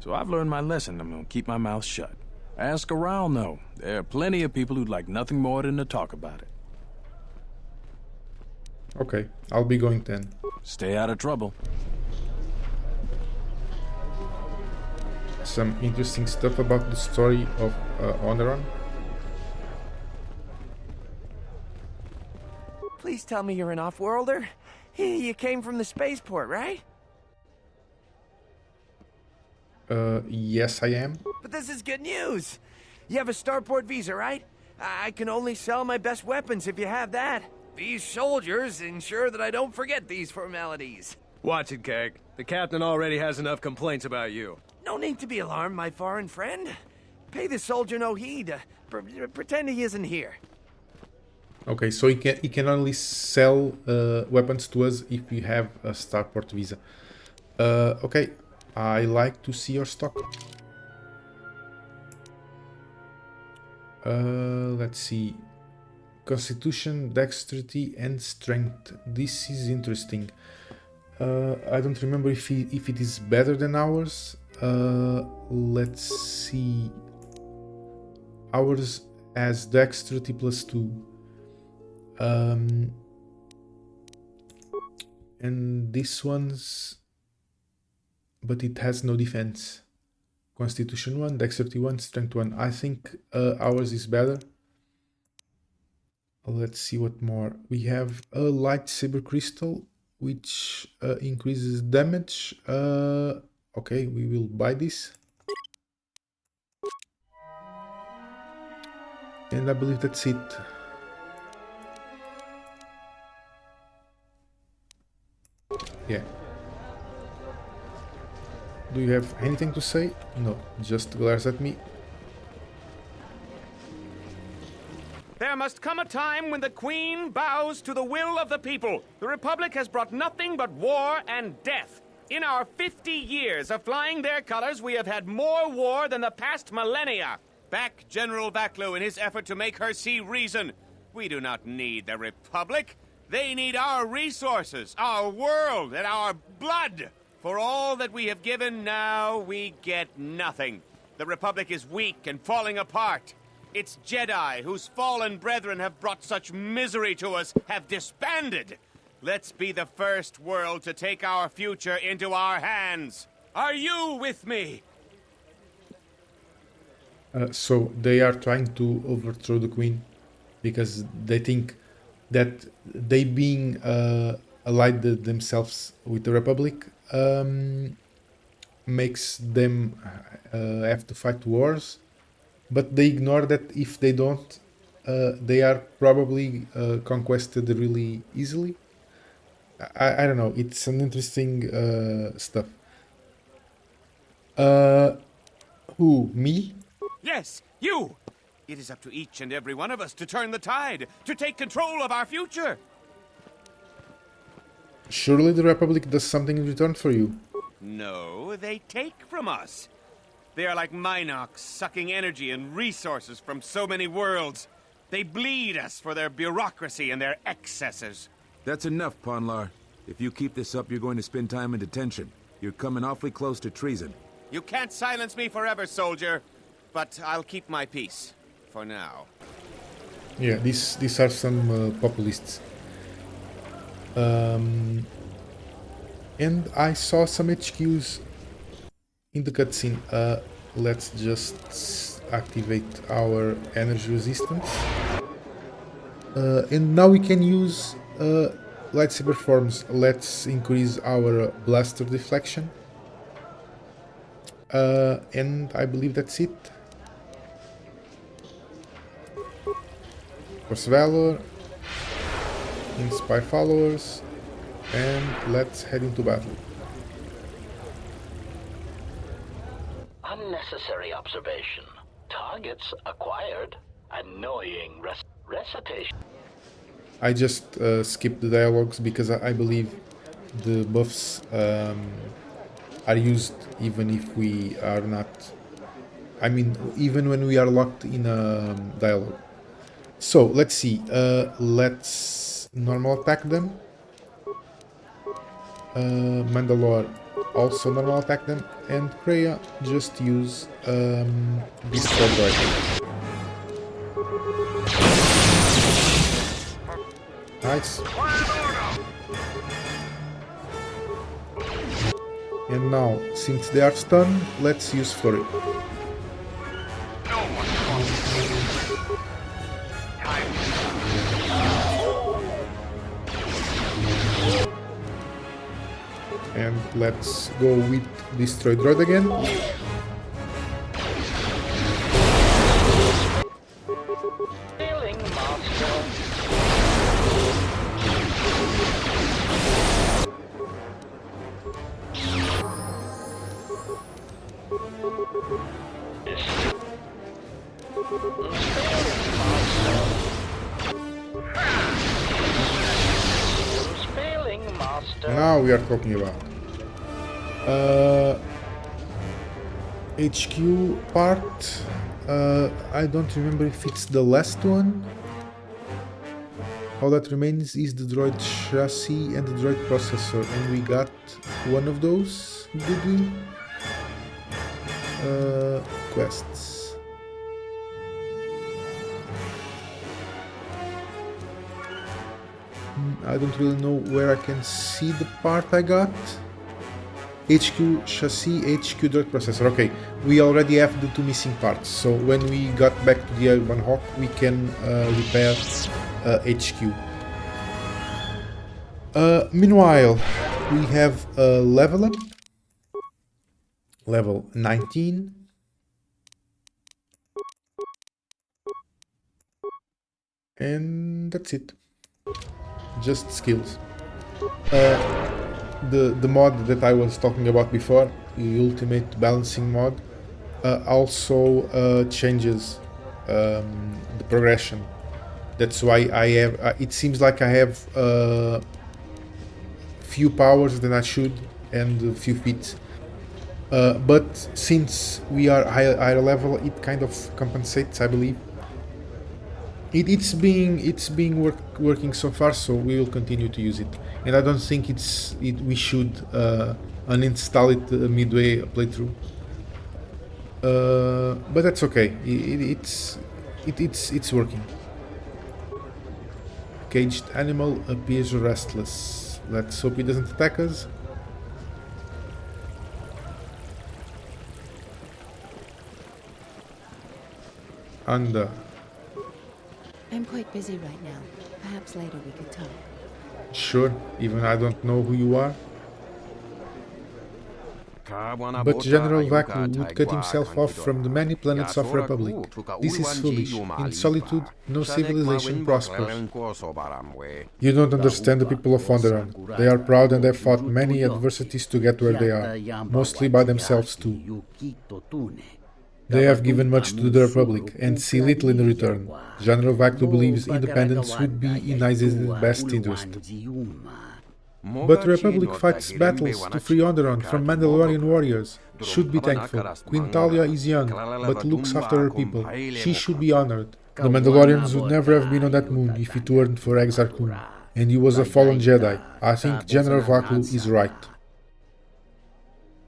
So I've learned my lesson. I'm gonna keep my mouth shut. Ask around, though. There are plenty of people who'd like nothing more than to talk about it. Okay, I'll be going then. Stay out of trouble. Some interesting stuff about the story of Onderon. Please tell me you're an off-worlder. You came from the spaceport, right? Yes, I am. But this is good news. You have a starport visa, right? I can only sell my best weapons if you have that. These soldiers ensure that I don't forget these formalities. Watch it, Keg. The captain already has enough complaints about you. No need to be alarmed, my foreign friend. Pay the soldier no heed. Pretend he isn't here. Okay, so he can only sell weapons to us if we have a starport visa. Okay, I like to see your stock. Let's see. Constitution, dexterity, and strength. This is interesting. I don't remember if it is better than ours. Let's see. Ours has dexterity +2. And this one's, but it has no defense. Constitution 1, dexterity 1, strength 1. I think ours is better. Let's see what more. We have a lightsaber crystal, which increases damage. Okay, we will buy this. And I believe that's it. Yeah. Do you have anything to say? No, just glares at me. There must come a time when the Queen bows to the will of the people. The Republic has brought nothing but war and death. In our 50 years of flying their colors, we have had more war than the past millennia. Back General Vaklu in his effort to make her see reason. We do not need the Republic. They need our resources, our world, and our blood. For all that we have given, now we get nothing. The Republic is weak and falling apart. Its Jedi, whose fallen brethren have brought such misery to us, have disbanded. Let's be the first world to take our future into our hands. Are you with me? So they are trying to overthrow the Queen because they think that they being allied themselves with the Republic makes them have to fight wars, but they ignore that if they don't, they are probably conquered really easily. I don't know. It's an interesting stuff. Who? Me? Yes, you! It is up to each and every one of us to turn the tide, to take control of our future. Surely the Republic does something in return for you. No, they take from us. They are like Minox, sucking energy and resources from so many worlds. They bleed us for their bureaucracy and their excesses. That's enough, Ponlar. If you keep this up, you're going to spend time in detention. You're coming awfully close to treason. You can't silence me forever, soldier. But I'll keep my peace. For now. Yeah, these are some populists. And I saw some HQs in the cutscene. Let's just activate our energy resistance. And now we can use lightsaber forms. Let's increase our blaster deflection. And I believe that's it. Force Valor, Inspire Followers, and let's head into battle. Unnecessary observation. Targets acquired. Annoying recitation. I just skipped the dialogues because I believe the buffs are used even if we are not... I mean, even when we are locked in a dialogue. So, let's see. Let's normal attack them. Mandalore also normal attack them. And Kreia just use this sword rifle. Nice. And now, since they are stunned, let's use Flurry. And let's go with Destroy Droid again. Now we are talking about HQ part. I don't remember if it's the last one. All that remains is the droid chassis and the droid processor, and we got one of those, did we? Quests. I don't really know where I can see the part I got. HQ chassis, HQ droid processor. Okay, we already have the two missing parts, so when we got back to the Urban Hawk, we can repair HQ. Meanwhile, we have a level up, level 19. And that's it. Just skills. The mod that I was talking about before, the ultimate balancing mod, also changes the progression. That's why I have. It seems like I have few powers than I should and few feats. But since we are higher level, it kind of compensates, I believe. It's being working so far, so we will continue to use it. And I don't think we should uninstall it midway playthrough. But that's okay. It's working. Caged animal appears restless. Let's hope he doesn't attack us. And I'm quite busy right now. Perhaps later we could talk. sure, even I don't know who you are. But General Vaklu would cut himself off from the many planets of Republic. This is foolish. In solitude, no civilization prospers. You don't understand the people of Onderon. They are proud and have fought many adversities to get where they are, mostly by themselves too. They have given much to the Republic and see little in return. General Vaklu believes independence would be in Iziz's best interest. But the Republic fights battles to free Onderon from Mandalorian warriors. Should be thankful. Queen Talia is young, but looks after her people. She should be honored. The Mandalorians would never have been on that moon if it weren't for Exar Kun. And he was a fallen Jedi. I think General Vaklu is right.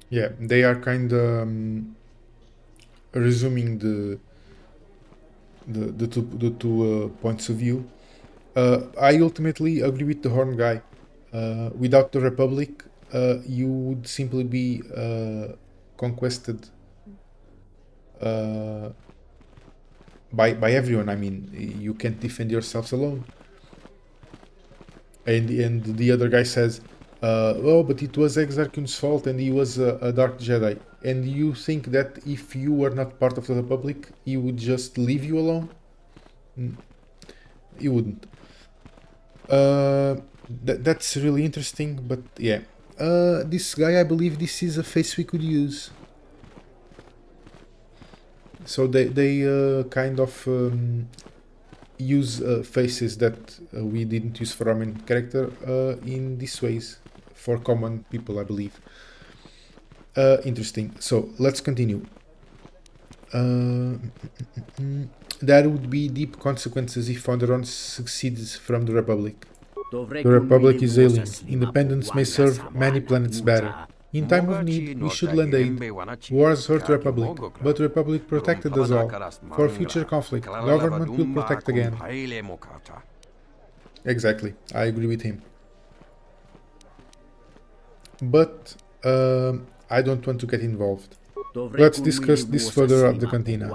Yeah, they are kind of resuming the two points of view. I ultimately agree with the Horn guy. Without the Republic, you would simply be conquested by everyone. I mean, you can't defend yourselves alone. And the other guy says, "Oh, but it was Exar Kun's fault, and he was a Dark Jedi." And you think that if you were not part of the Republic, he would just leave you alone? He wouldn't. That's really interesting, but yeah. This guy, I believe this is a face we could use. So they kind of use faces that we didn't use for our main character in these ways for common people, I believe. Interesting. So let's continue. There would be deep consequences if Onderon succeeds from the Republic. The Republic is ailing. Independence may serve many planets better. In time of need, we should lend aid. Wars hurt Republic, but Republic protected us all. For future conflict, government will protect again. Exactly, I agree with him. But I don't want to get involved. Let's discuss this further at the cantina.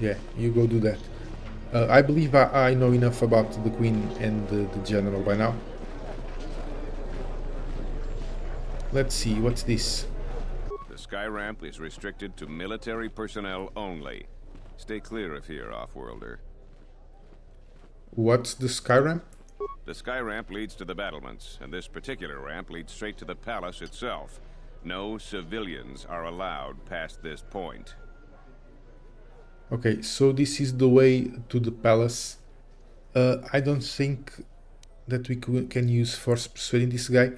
Yeah, you go do that. I believe I know enough about the Queen and the General by now. Let's see, what's this? The sky ramp is restricted to military personnel only. Stay clear of here, off-worlder. What's the sky ramp? The sky ramp leads to the battlements, and this particular ramp leads straight to the palace itself. No civilians are allowed past this point. Okay, so this is the way to the palace. I don't think that we can use force persuading this guy.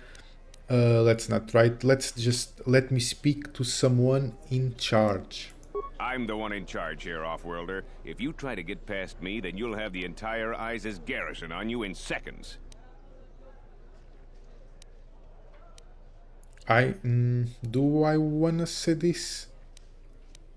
Let's not try it. Let me speak to someone in charge. I'm the one in charge here, off-worlder. If you try to get past me, then you'll have the entire Iziz garrison on you in seconds. Do I wanna say this?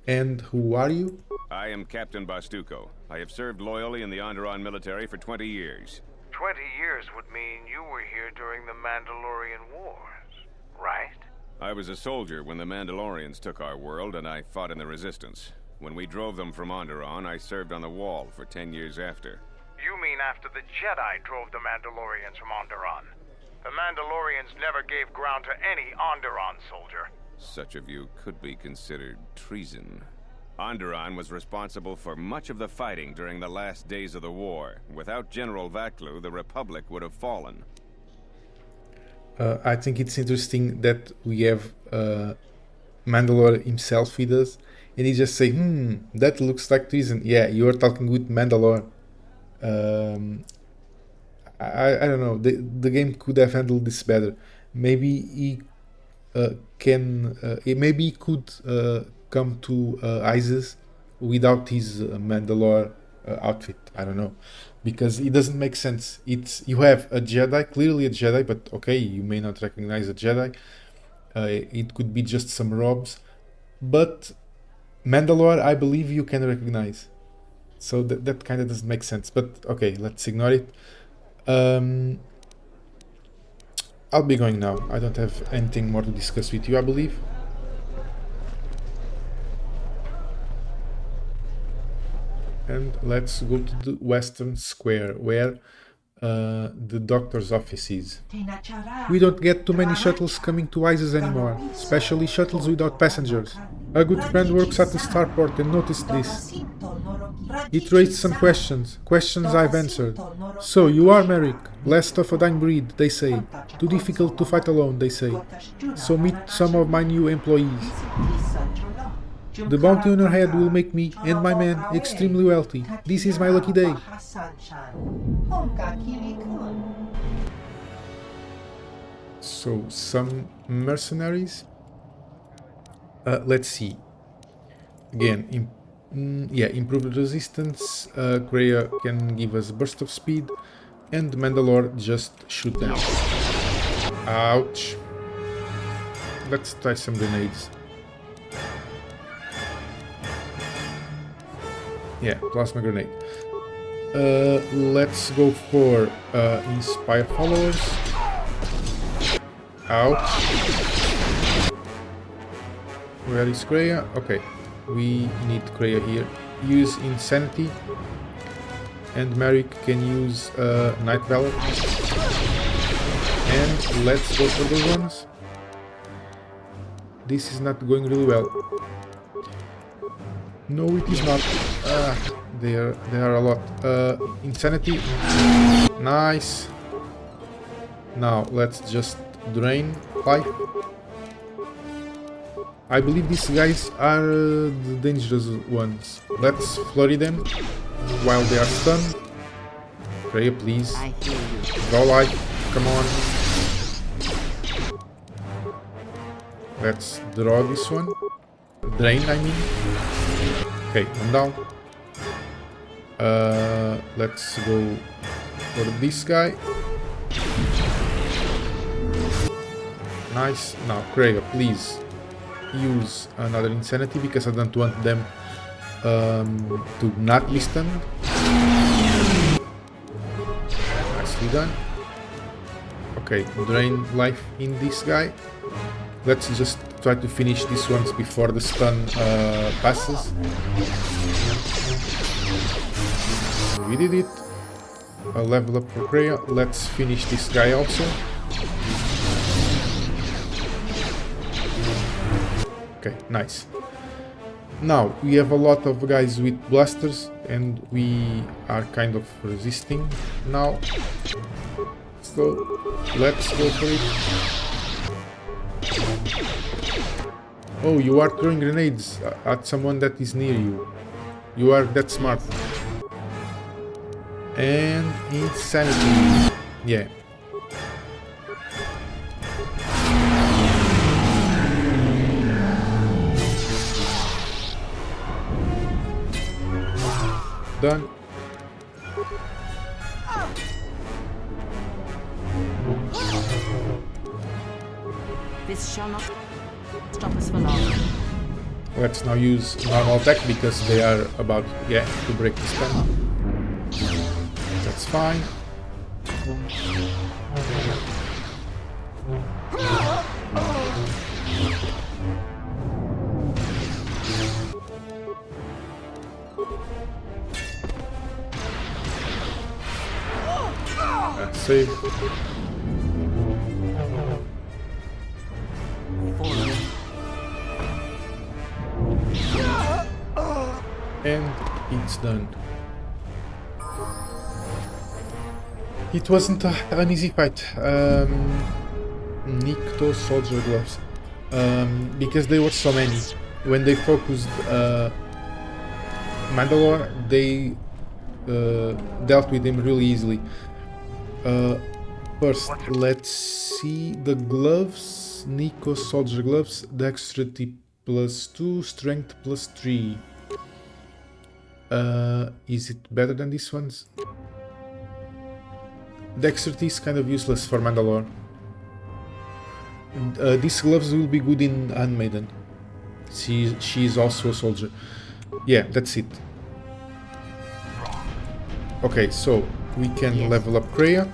And who are you? I am Captain Bastuco. I have served loyally in the Onderon military for 20 years. 20 years would mean you were here during the Mandalorian Wars, right? I was a soldier when the Mandalorians took our world, and I fought in the Resistance. When we drove them from Onderon, I served on the Wall for 10 years after. You mean after the Jedi drove the Mandalorians from Onderon? The Mandalorians never gave ground to any Onderon soldier. Such a view could be considered treason. Onderon was responsible for much of the fighting during the last days of the war. Without General Vaklu, the Republic would have fallen. I think it's interesting that we have Mandalore himself with us, and he just say, that looks like treason. Yeah, you are talking with Mandalore. I don't know. The game could have handled this better. Maybe he maybe he could come to Iziz without his Mandalore outfit. I don't know, because it doesn't make sense. You have a Jedi, clearly a Jedi, but okay, you may not recognize a Jedi. It could be just some robes, but Mandalore, I believe you can recognize. So that kind of doesn't make sense. But okay, let's ignore it. I'll be going now. I don't have anything more to discuss with you, I believe. And let's go to the Western Square, where the doctor's office is. We don't get too many shuttles coming to Iziz anymore, especially shuttles without passengers. A good friend works at the starport and noticed this. It raised some questions I've answered. So, you are Merrick, last of a dying breed, they say. Too difficult to fight alone, they say. So meet some of my new employees. The bounty on your head will make me and my men extremely wealthy. This is my lucky day. So, some mercenaries. Let's see. Again, improved resistance. Kreia can give us burst of speed, and Mandalore just shoot them. Ouch. Let's try some grenades. Yeah, plasma grenade. Let's go for inspire followers. Ouch. Where is Kreia? Okay, we need Kreia here. Use insanity, and Merrick can use Night Valor. And let's go for those ones. This is not going really well. No, it is not. There are a lot. Insanity. Nice. Now let's just drain life. I believe these guys are the dangerous ones. Let's flurry them while they are stunned. Kreia, please. Draw life. Come on. Let's draw this one. Drain, I mean. Okay, I'm down. Let's go for this guy. Nice. Now, Kreia, please use another insanity because I don't want them to not be stunned. Nicely done. Okay, drain life in this guy. Let's just try to finish these ones before the stun passes. We did it. A level up for Kreia. Let's finish this guy also. Okay, nice. Now, we have a lot of guys with blasters and we are kind of resisting now. So, let's go for it. Oh, you are throwing grenades at someone that is near you. You are that smart. And insanity. Yeah. Done. This shall not stop us for long. Let's now use normal attack because they are about to break the stun. That's fine. Save. And it's done. It wasn't an easy fight. Nick those soldier gloves. Because there were so many. when they focused Mandalore, they dealt with him really easily. First, let's see the gloves. Nico soldier gloves, dexterity +2, strength +3. Is it better than these ones? Dexterity is kind of useless for Mandalore. These gloves will be good in Handmaiden. She is also a soldier. Yeah, that's it. Okay, so we can level up Kreia.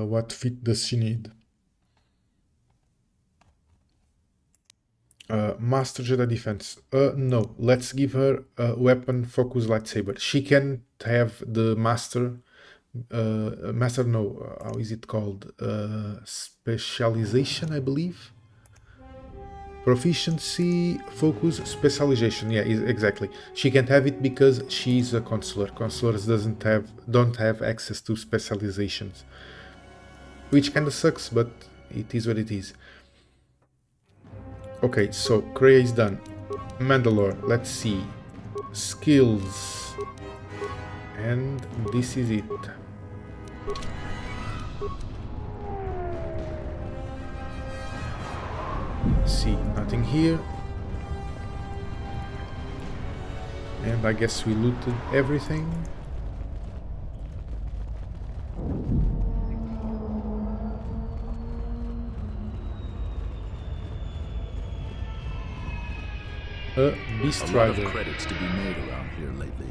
What fit does she need? Master Jedi Defense. No, let's give her a weapon focus lightsaber. She can have the master. How is it called? Specialization, I believe. Proficiency, focus, specialization. Yeah, exactly. She can't have it because she's a consular. Consulars don't have access to specializations, which kind of sucks, but it is what it is. Okay, so Kreia is done. Mandalore, let's see. Skills. And this is it. See, nothing here. And I guess we looted everything. Beast Rider. A lot of credits to be made around here lately,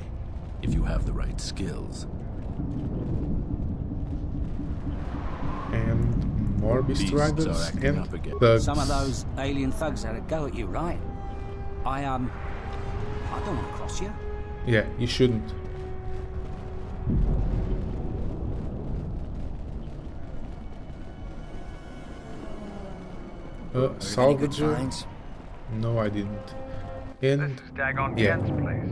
if you have the right skills. And more Beast Riders and thugs. Some of those alien thugs had a go at you, right? I don't want to cross you. Yeah, you shouldn't. Salvager. No, I didn't. And this is Dagon yeah. Kent's place.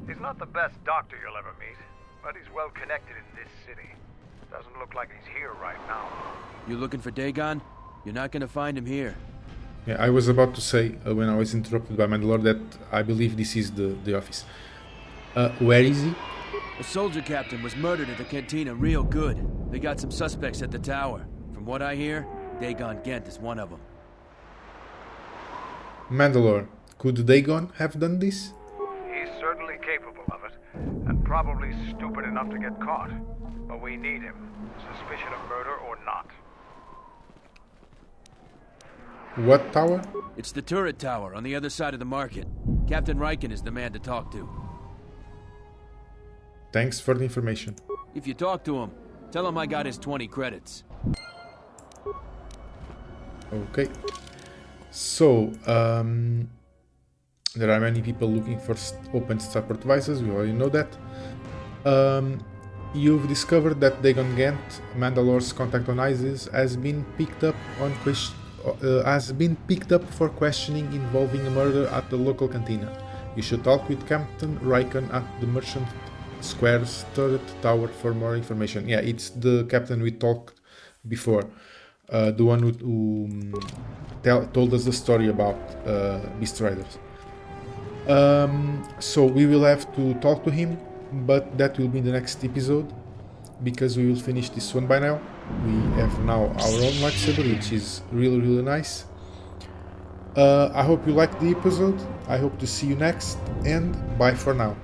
He's not the best doctor you'll ever meet, but he's well connected in this city. Doesn't look like he's here right now. You looking for Dagon? You're not gonna find him here. Yeah, I was about to say when I was interrupted by Mandalore that I believe this is the office. Where is he? A soldier captain was murdered at the cantina real good. They got some suspects at the tower. From what I hear, Dagon Gent is one of them. Mandalore, could Dagon have done this? He's certainly capable of it, and probably stupid enough to get caught. But we need him, suspicion of murder or not. What tower? It's the turret tower on the other side of the market. Captain Riken is the man to talk to. Thanks for the information. If you talk to him, tell him I got his 20 credits. Okay. So, there are many people looking for open starport devices, we already know that. You've discovered that Dagon Gent, Mandalore's contact on Iziz, has been picked up for questioning involving a murder at the local cantina. You should talk with Captain Riken at the Merchant Square's turret tower for more information. Yeah, it's the captain we talked before. The one who told us the story about Beast Riders. So we will have to talk to him, but that will be the next episode, because we will finish this one by now. We have now our own lightsaber, which is really, really nice. I hope you liked the episode. I hope to see you next, and bye for now.